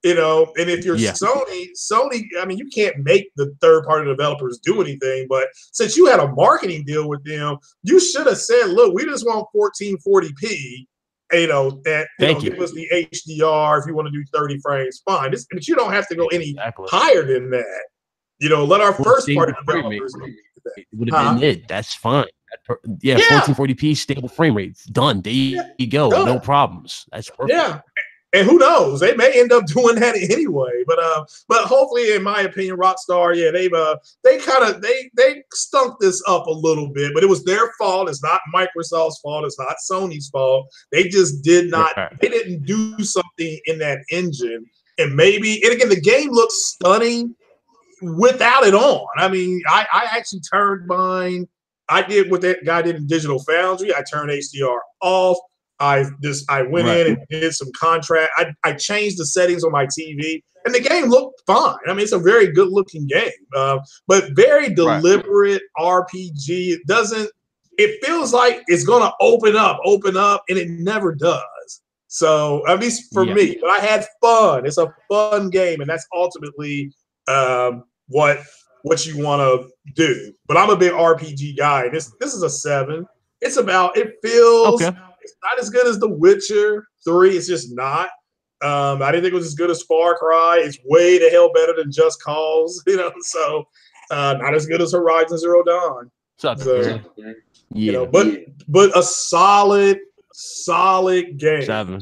You know, and if you're Sony, I mean, you can't make the third-party developers do anything. But since you had a marketing deal with them, you should have said, "Look, we just want 1440p. You know, that give us the HDR if you want to do 30 frames, fine. But you don't have to go any higher than that. You know, let our first-party developers do that. It would have been it. That's fine. Yeah, 1440p stable frame rate. Done. There you go. Done. No problems. That's perfect. Yeah. And who knows? They may end up doing that anyway. But hopefully, in my opinion, Rockstar, they stunk this up a little bit. But it was their fault. It's not Microsoft's fault. It's not Sony's fault. They just did not. They didn't do something in that engine. And again, the game looks stunning without it on. I mean, I actually turned mine. I did what that guy did in Digital Foundry. I turned HDR off. I went in and did some contrast. I changed the settings on my TV, and the game looked fine. I mean, it's a very good looking game, but very deliberate RPG. It feels like it's going to open up, and it never does. So at least for me, but I had fun. It's a fun game, and that's ultimately what you want to do. But I'm a big RPG guy. This is a 7. It feels. It's not as good as The Witcher 3. It's just not. I didn't think it was as good as Far Cry. It's way the hell better than Just Cause, you know. So not as good as Horizon Zero Dawn. You know, but a solid game. 7.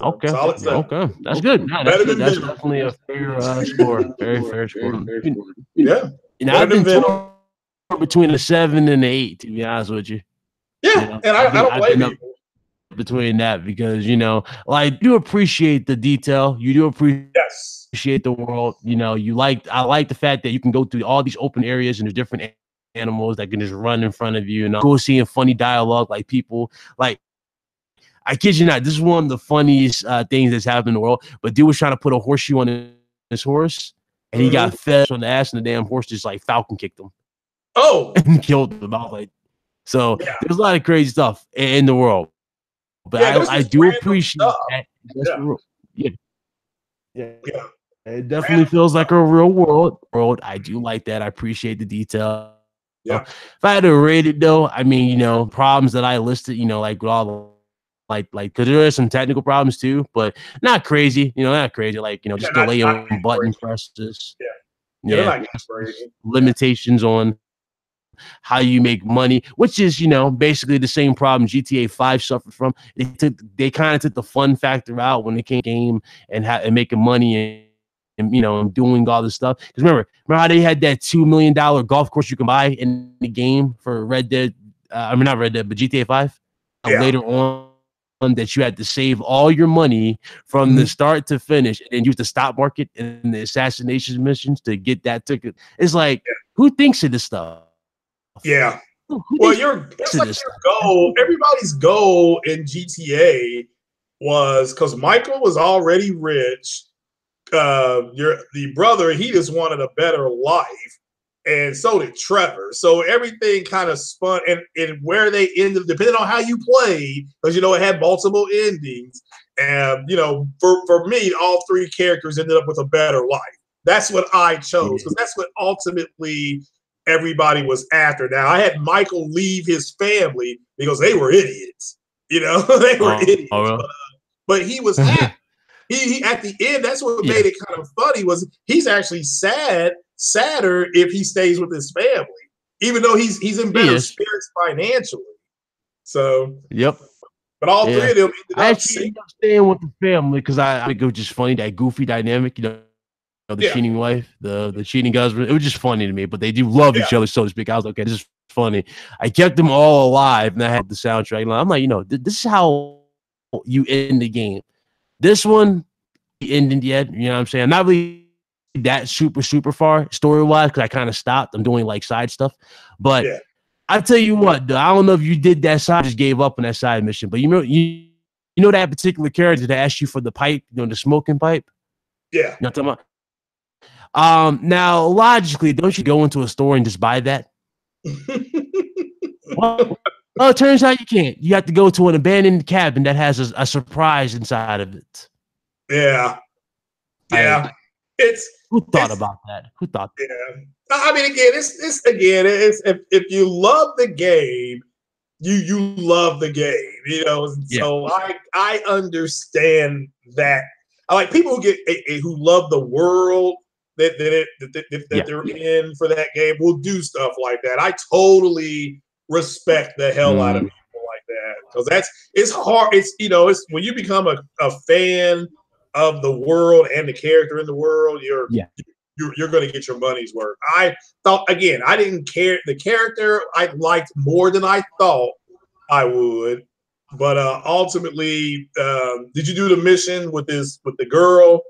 Okay. Solid 7. Okay, that's good. No, that's definitely a fair score. Very fair score. Yeah. You know, I've been torn between a 7 and an 8, to be honest with you. Yeah, you know, and I don't blame you between that because I do appreciate the detail. You do appreciate the world. You know, I like the fact that you can go through all these open areas and there's different animals that can just run in front of you. And go seeing funny dialogue, like people like. I kid you not, this is one of the funniest things that's happened in the world. But dude was trying to put a horseshoe on his horse, and he got fed on the ass, and the damn horse just like Falcon kicked him. Oh, and killed him. I was like. So there's a lot of crazy stuff in the world, but I do appreciate that. It definitely feels like a real world. I do like that. I appreciate the detail. Yeah. If I had to rate it though, I mean, problems that I listed, like with all the because there are some technical problems too, but not crazy. Not crazy. Like just delay on button presses. Limitations on how you make money, which is basically the same problem GTA 5 suffered from. They kind of took the fun factor out when it came to game and making money and doing all this stuff. Because remember how they had that $2 million golf course you can buy in the game for Red Dead? Not Red Dead, but GTA 5. Later on, that you had to save all your money from the start to finish and use the stock market and the assassination missions to get that ticket. It's like, who thinks of this stuff? Yeah. Well, that's like your goal. Everybody's goal in GTA was because Michael was already rich. The brother, he just wanted a better life, and so did Trevor. So everything kind of spun, and where they ended, depending on how you played, because it had multiple endings. And for me, all 3 characters ended up with a better life. That's what I chose because that's what ultimately everybody was after. Now, I had Michael leave his family because they were idiots. They were idiots. But he was happy. He at the end, that's what made it kind of funny, was he's actually sadder if he stays with his family, even though he's in better spirits financially. So but all 3 of them ended up staying with the family because I think it was just funny, that goofy dynamic, the cheating wife, the cheating husband. It was just funny to me, but they do love each other, so to speak. I was like, okay, this is funny. I kept them all alive, and I had the soundtrack. I'm like, this is how you end the game. This one ended yet, you know what I'm saying? I'm not really that super far story-wise because I kind of stopped. I'm doing like side stuff. But I tell you what, I don't know if you did that side, just gave up on that side mission. But you know that particular character that asked you for the pipe, the smoking pipe? Yeah. You know what I'm talking about? Now, logically, don't you go into a store and just buy that? Well, it turns out you can't. You have to go to an abandoned cabin that has a surprise inside of it. Yeah. Yeah, who thought about that? Who thought? Yeah, I mean, again, it's if you love the game, you love the game, you know. Yeah. So I understand that. I like people who who love the world that they're in for that game will do stuff like that. I totally respect the hell out of people like that, because it's hard. It's it's when you become a fan of the world and the character in the world, you're going to get your money's worth. I thought, again, I didn't care. The character I liked more than I thought I would. But ultimately, did you do the mission with the girl?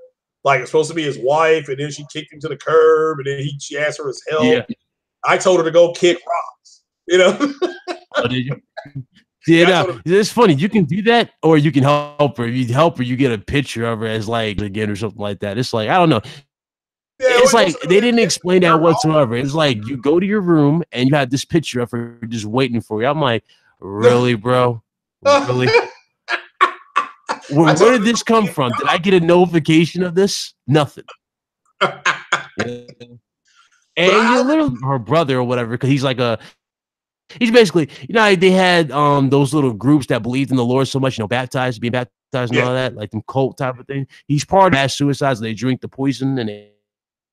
Like, it's supposed to be his wife, and then she kicked him to the curb, and then she asked for his help. Yeah. I told her to go kick rocks, Oh, did you? Yeah, it's funny. You can do that, or you can help her. If you help her, you get a picture of her as like again or something like that. It's like, I don't know. Yeah, it's like they didn't explain that whatsoever. It's like you go to your room and you have this picture of her just waiting for you. I'm like, really, bro? Really? Where did this come from? Did I get a notification of this? Nothing. And you literally her brother or whatever, because he's basically, they had those little groups that believed in the Lord so much, being baptized and all that, like them cult type of thing. He's part of mass suicides. They drink the poison and they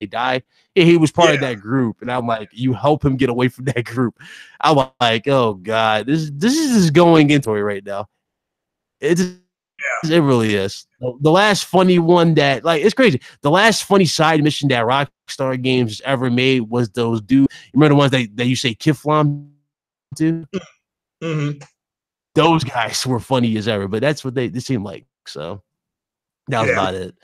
die. Yeah, he was part of that group, and I'm like, you help him get away from that group. I'm like, oh god, this is just going into it right now. It really is. The last funny one that, like, it's crazy. The last funny side mission that Rockstar Games ever made was those dudes. You remember the ones that you say Kiflam to? Mm-hmm. Those guys were funny as ever, but that's what they seemed like. So that was about it.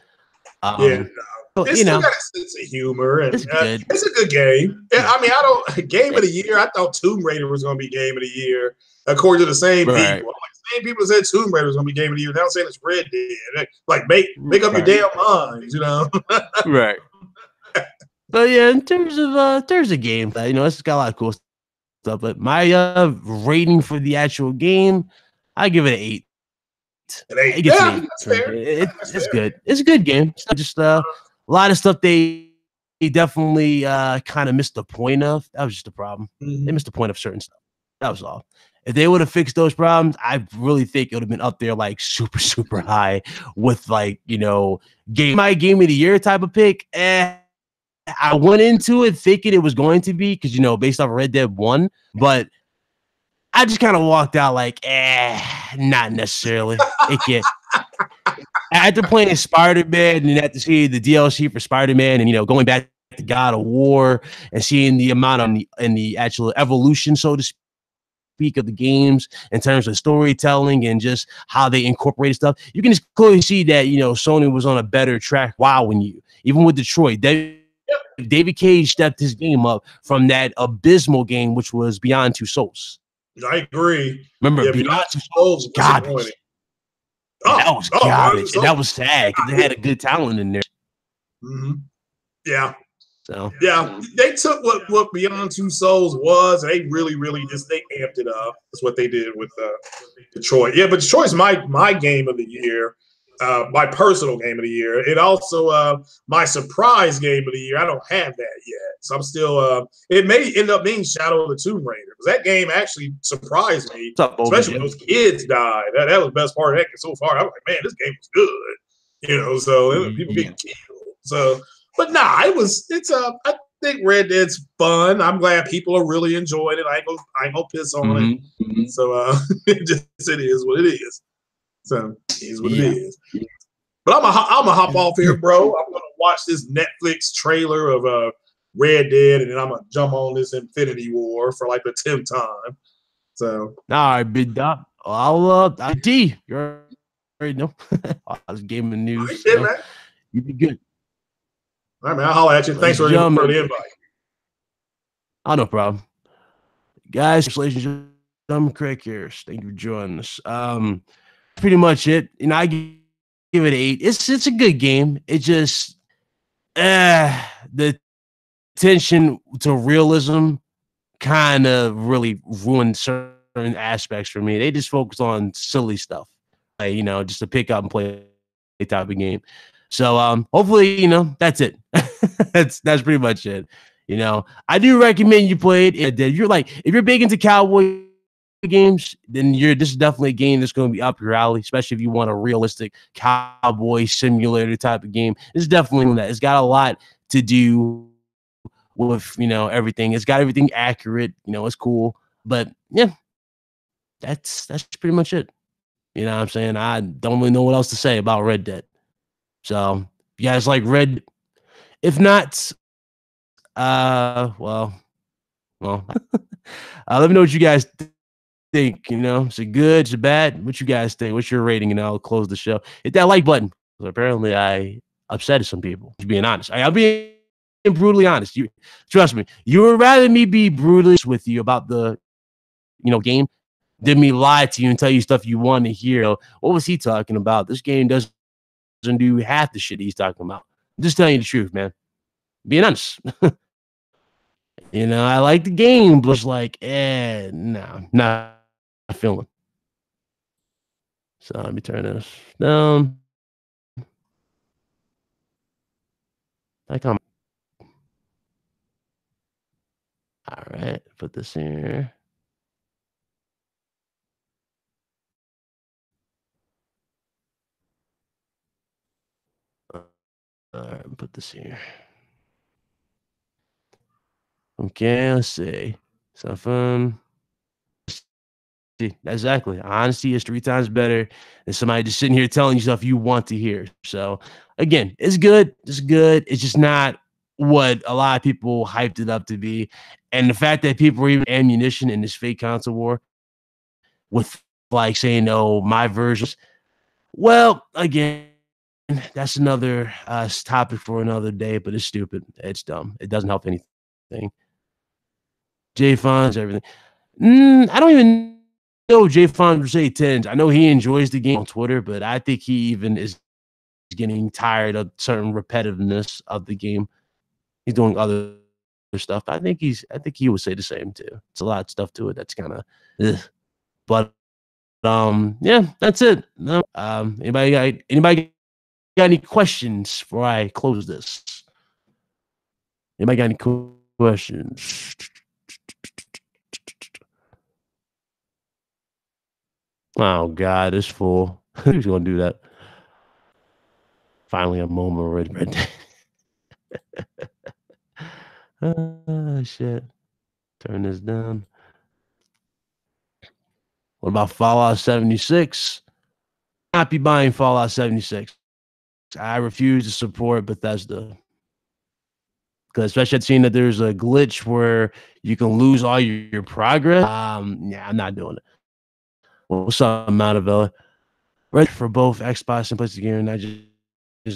It's still got a sense of humor, and it's good. It's a good game. I mean, game of the year. I thought Tomb Raider was going to be game of the year, according to the same people. Like, the same people said Tomb Raider was going to be game of the year. Now saying it's Red Dead. Like, make up your damn minds, Right. But yeah, in terms of game, it's got a lot of cool stuff. But my rating for the actual game, I give it an 8. It gets an 8. That's fair. It's good. It's a good game. It's just a lot of stuff they definitely kind of missed the point of. That was just the problem. They missed the point of certain stuff. That was all. If they would have fixed those problems, I really think it would have been up there like super, super high with my game of the year type of pick. I went into it thinking it was going to be, because based off of Red Dead 1, but I just kind of walked out like, not necessarily. It can't. After playing Spider-Man and after seeing the DLC for Spider-Man and going back to God of War and seeing the amount and the actual evolution, so to speak, of the games in terms of storytelling and just how they incorporate stuff, you can just clearly see that Sony was on a better track. Even with Detroit, David Cage stepped his game up from that abysmal game, which was Beyond Two Souls. I agree. Remember, Beyond Two Souls was garbage. That was garbage, and that was sad because they had a good talent in there. Mm-hmm. Yeah. So they took what Beyond Two Souls was, and they really they amped it up. That's what they did with Detroit. Yeah, but Detroit's my game of the year. My personal game of the year. It also my surprise game of the year. I don't have that yet, so I'm still. It may end up being Shadow of the Tomb Raider, because that game actually surprised me, especially when those kids died. That was the best part of that so far. I was like, man, this game was good, So people get killed. So, but nah, it's I think Red Dead's fun. I'm glad people are really enjoying it. I ain't gonna piss on it. So it is what it is. So it is what it is. But I'm gonna hop off here, bro. I'm gonna watch this Netflix trailer of Red Dead, and then I'm gonna jump on this Infinity War for like the 10th time. So all right, big dog. I'll D. You already know. I was gaming news. Man. You be good. All right, man. I'll holler at you. Thanks for the invite. Oh, no problem. Guys, ladies and gentlemen, Craig here. Thank you for joining us. Pretty much it. I give it an 8. It's a good game. It just the attention to realism kind of really ruined certain aspects for me. They just focus on silly stuff, like, just to pick up and play a type of game. So hopefully, you know, that's it. that's pretty much it. You know, I do recommend you play it. If you're like, if you're big into cowboy games, then this is definitely a game that's going to be up your alley, especially if you want a realistic cowboy simulator type of game. It's definitely that. It's got a lot to do with, you know, everything. It's got everything accurate. You know, it's cool. But yeah, that's pretty much it. You know what I'm saying? I don't really know what else to say about Red Dead. So you guys like Red? If not, well, let me know what you guys think. You know, is it good? Is it bad? What you guys think? What's your rating? And I'll close the show. Hit that like button. Apparently, I upset some people. Just being honest. I'll be brutally honest. You trust me. You would rather me be brutally with you about the, you know, game than me lie to you and tell you stuff you want to hear. What was he talking about? This game doesn't do half the shit he's talking about. I'm just telling you the truth, man. Being honest. You know, I like the game, but it's like, no, not feeling. So let me turn this down. All right, put this here. All right, put this here. Okay, let's see. So exactly. Honesty is 3 times better than somebody just sitting here telling you stuff you want to hear. So again, it's good. It's good. It's just not what a lot of people hyped it up to be. And the fact that people are even ammunition in this fake console war with like saying, oh, my versions. Well, again, that's another topic for another day, but it's stupid. It's dumb. It doesn't help anything. J Fonz, everything. I don't even know J Fonz say 10s. I know he enjoys the game on Twitter, but I think he even is getting tired of certain repetitiveness of the game. He's doing other stuff. I think he would say the same too. It's a lot of stuff to it that's kind of, but yeah, that's it. No, anybody got any questions before I close this? Anybody got any questions? Oh God, it's full. Who's gonna do that? Finally, a moment of red. Oh shit! Turn this down. What about Fallout 76? Not be buying Fallout 76. I refuse to support Bethesda. Because especially I've seen that there's a glitch where you can lose all your progress. Yeah, I'm not doing it. What's up, Montavella? Right for both Xbox and PlayStation, not just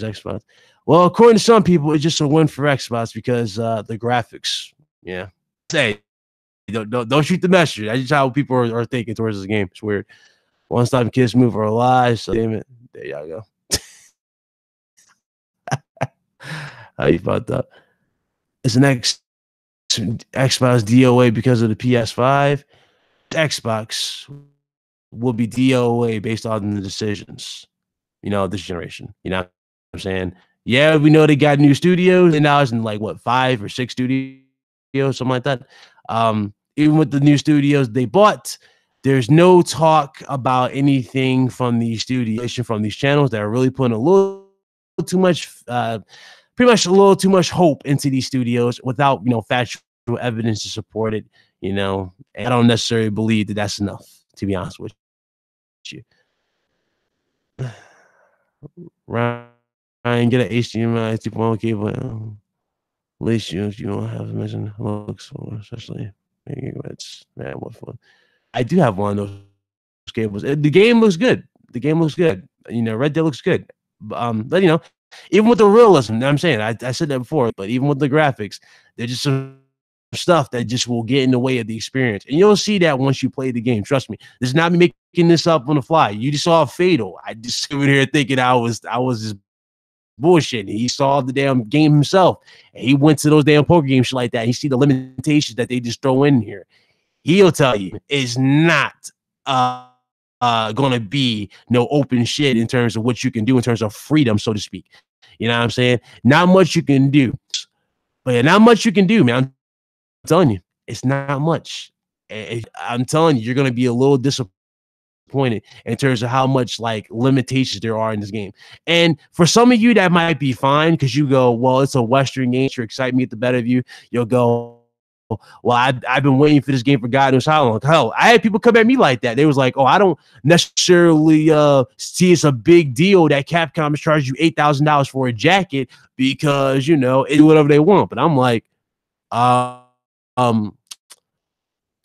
Xbox. Well, according to some people, it's just a win for Xbox because the graphics. Yeah. Say, don't shoot the messenger. That's just how people are thinking towards this game. It's weird. One time kids move are alive. So damn it. There y'all go. How you fucked up? It's an Xbox DOA because of the PS5. Xbox will be DOA based on the decisions, you know, this generation. You know what I'm saying? Yeah, we know they got new studios, and now it's in like what 5 or 6 studios, something like that. Even with the new studios they bought, there's no talk about anything from the studios, from these channels that are really putting a little too much, pretty much a little too much hope into these studios without, you know, factual evidence to support it. You know, and I don't necessarily believe that that's enough, to be honest with you. Ryan, get an HDMI 2.1 cable. At least you don't have to mention looks, especially it's man, what fun. I do have one of those cables. The game looks good. The game looks good. You know, Red Dead looks good. But you know, even with the realism, I'm saying I said that before, but even with the graphics, they're just some stuff that just will get in the way of the experience. And you'll see that once you play the game. Trust me. This is not me making this up on the fly. You just saw Fatal. I just over here thinking I was just bullshitting. He saw the damn game himself. And he went to those damn poker games like that. He see the limitations that they just throw in here. He'll tell you it's not gonna be no open shit in terms of what you can do in terms of freedom, so to speak. You know what I'm saying? Not much you can do. But yeah, not much you can do, man. I'm telling you, it's not much. I'm telling you, you're going to be a little disappointed in terms of how much like limitations there are in this game. And for some of you, that might be fine because you go, well, it's a Western game. You're excited to get the better of you. You'll go, well, I've been waiting for this game for God knows how long. Hell, I had people come at me like that. They was like, oh, I don't necessarily see it's a big deal that Capcom is charging you $8,000 for a jacket because, you know, it's whatever they want. But I'm like,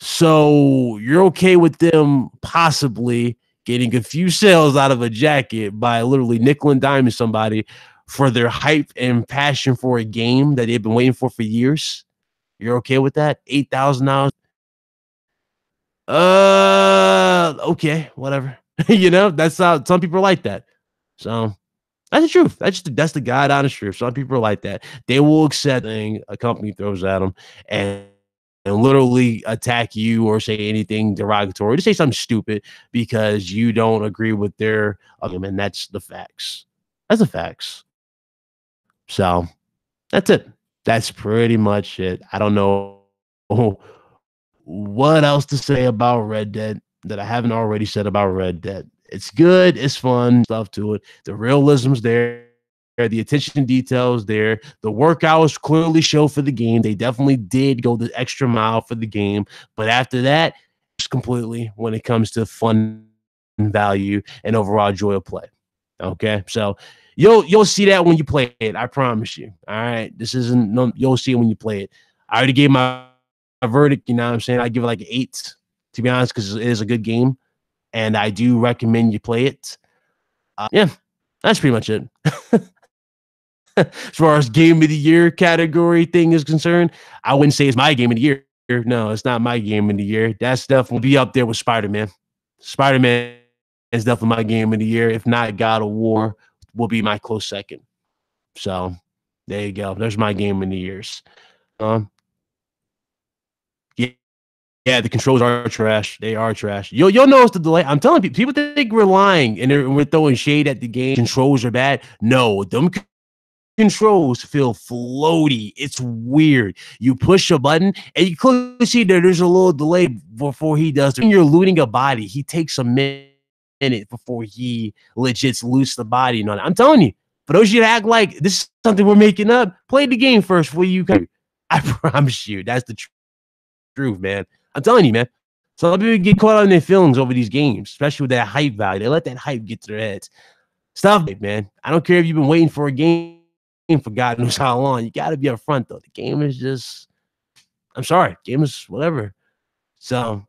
so you're okay with them possibly getting a few sales out of a jacket by literally nickel and diming somebody for their hype and passion for a game that they've been waiting for years? You're okay with that? $8,000? Okay, whatever. You know, that's how some people are like that. So that's the truth. That's the God honest truth. Some people are like that. They will accept anything a company throws at them and literally attack you or say anything derogatory, to say something stupid because you don't agree with their argument. That's the facts. That's the facts. So that's it. That's pretty much it. I don't know what else to say about Red Dead that I haven't already said about Red Dead. It's good. It's fun stuff to it. The realism's there. The attention to details there. The work hours clearly show for the game. They definitely did go the extra mile for the game. But after that, it's completely when it comes to fun, value, and overall joy of play. Okay, so you'll see that when you play it. I promise you. All right, this isn't no. You'll see it when you play it. I already gave my verdict. You know what I'm saying? I give it like an 8, to be honest, because it is a good game, and I do recommend you play it. Yeah, that's pretty much it. As far as game of the year category thing is concerned, I wouldn't say it's my game of the year. No, it's not my game of the year. That's definitely be up there with Spider-Man. Spider-Man is definitely my game of the year. If not, God of War will be my close second. So there you go. There's my game of the years. Yeah, the controls are trash. They are trash. You'll notice the delay. I'm telling people think we're lying and we're throwing shade at the game. Controls are bad. No, them controls feel floaty. It's weird. You push a button and you clearly see that there's a little delay before he does. When you're looting a body, he takes a minute before he legit loots the body. On it. I'm telling you, for those of you that act like this is something we're making up, play the game first before you come. I promise you, that's the truth, man. I'm telling you, man. Some people get caught up in their feelings over these games, especially with that hype value. They let that hype get to their heads. Stop it, man. I don't care if you've been waiting for a game for God knows how long. You got to be upfront, though. The game is just, I'm sorry. Game is whatever. So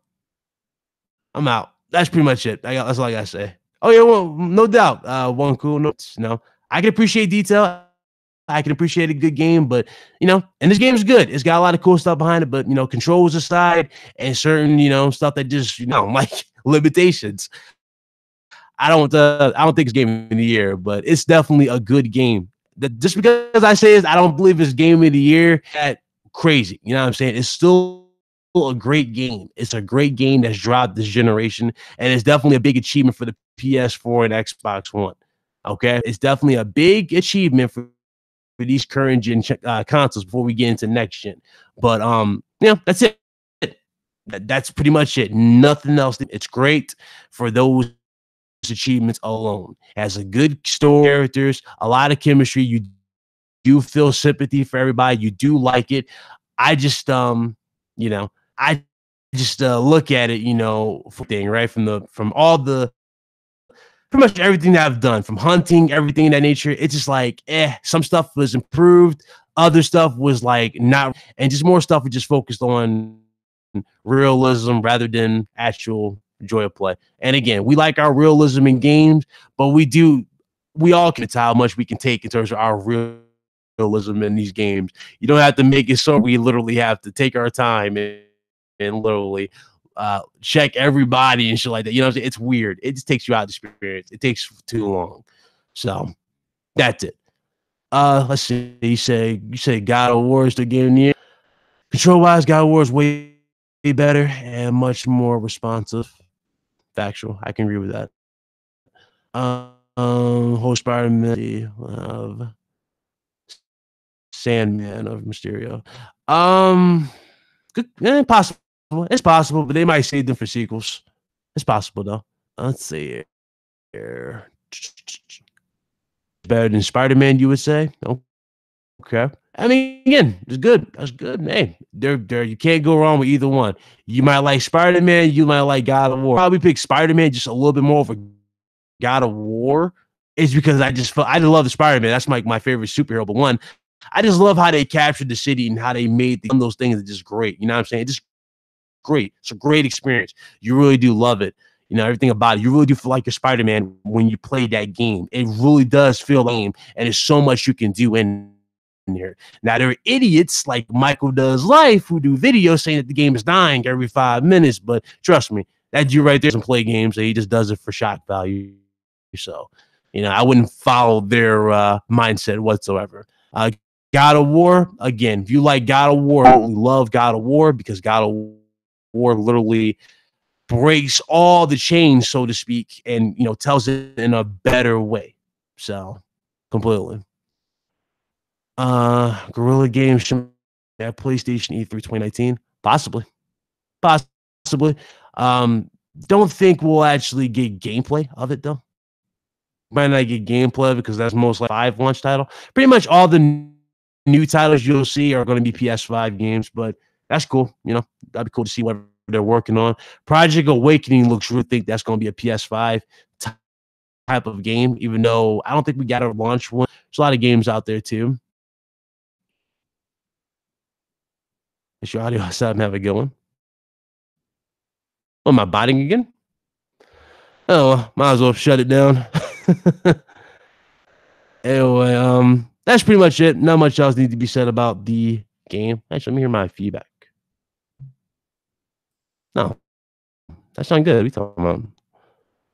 I'm out. That's pretty much it. That's all I got to say. Oh, yeah, well, no doubt. One cool notes. You know, I can appreciate detail. I can appreciate a good game, but, you know, and this game is good. It's got a lot of cool stuff behind it, but, you know, controls aside and certain, you know, stuff that just, you know, like limitations. I don't think it's game of the year, but it's definitely a good game. Just because I say this, I don't believe it's game of the year. That crazy. You know what I'm saying? It's still a great game. It's a great game that's dropped this generation, and it's definitely a big achievement for the PS4 and Xbox One. Okay? It's definitely a big achievement for these current gen consoles before we get into next gen. But yeah, that's it. That's pretty much it. Nothing else. It's great for those achievements alone. It has a good story, characters, a lot of chemistry. You do feel sympathy for everybody. You do like it. I just you know, I just look at it, you know, thing right from all the pretty much everything that I've done, from hunting, everything of that nature. It's just like, some stuff was improved, other stuff was like not, and just more stuff we just focused on realism rather than actual joy of play. And again, we like our realism in games, but we all can tell how much we can take in terms of our realism in these games. You don't have to make it so we literally have to take our time and literally check everybody and shit like that. You know what I'm saying? It's weird. It just takes you out of the experience. It takes too long. So that's it. Let's see. You say God of War is the game of the year. Control wise, God of War is way better and much more responsive. Factual. I can agree with that. Whole Spider-Man. Sandman of Mysterio. Good, possible. It's possible, but they might save them for sequels. It's possible though. Let's see here. Better than Spider-Man, you would say? Okay. I mean, again, it's good. That's good. Hey, there. You can't go wrong with either one. You might like Spider-Man. You might like God of War. Probably pick Spider-Man just a little bit more over God of War. It's because I just love the Spider-Man. That's my favorite superhero. But one, I just love how they captured the city and how they made those things are just great. You know what I'm saying? It's just great. It's a great experience. You really do love it. You know, everything about it. You really do feel like you're Spider-Man when you play that game. It really does feel like a game, and there's so much you can do in here. Now, there are idiots like Michael Does Life who do videos saying that the game is dying every 5 minutes, but trust me, that dude right there doesn't play games. He just does it for shock value. So, you know, I wouldn't follow their mindset whatsoever. God of War, again, if you like God of War, I love God of War because God of War literally breaks all the chains, so to speak, and, you know, tells it in a better way. So, completely. Guerrilla Games at PlayStation E3 2019, possibly. Don't think we'll actually get gameplay of it though. Might not get gameplay of it because that's most like 5 launch title. Pretty much all the new titles you'll see are going to be PS5 games, but that's cool. You know, that'd be cool to see what they're working on. Project Awakening looks really think that's going to be a PS5 type of game, even though I don't think we got a launch one. There's a lot of games out there too. Is your audio set? Have a good one. Oh, am I biting again? Oh, might as well shut it down. Anyway, that's pretty much it. Not much else needs to be said about the game. Actually, let me hear my feedback. No, that sounds good. What are we talking about?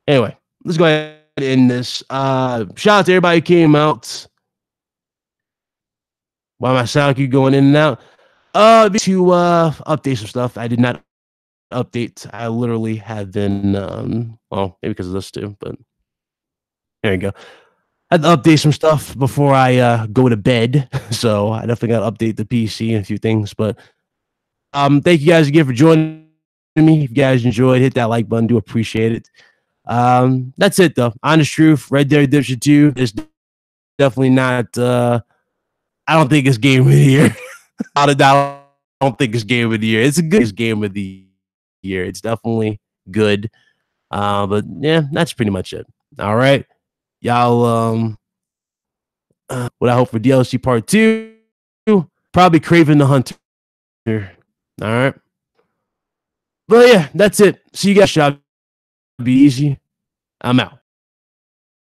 Anyway, let's go ahead and end this. Shout out to everybody who came out. Why my sound keep going in and out? To update some stuff. I did not update. I literally have been well, maybe because of this too, but there you go. I had to update some stuff before I go to bed. So I definitely got to update the PC and a few things. But thank you guys again for joining me. If you guys enjoyed, hit that like button. Do appreciate it. That's it though. Honest truth, Red Dead Redemption 2 is definitely not I don't think it's game of the year. Without a doubt, I don't think it's game of the year. It's a good game of the year. It's definitely good. But yeah, that's pretty much it. All right. Y'all what I hope for DLC part 2, probably Craven the Hunter. All right. But yeah, that's it. See you guys. Shall be easy. I'm out.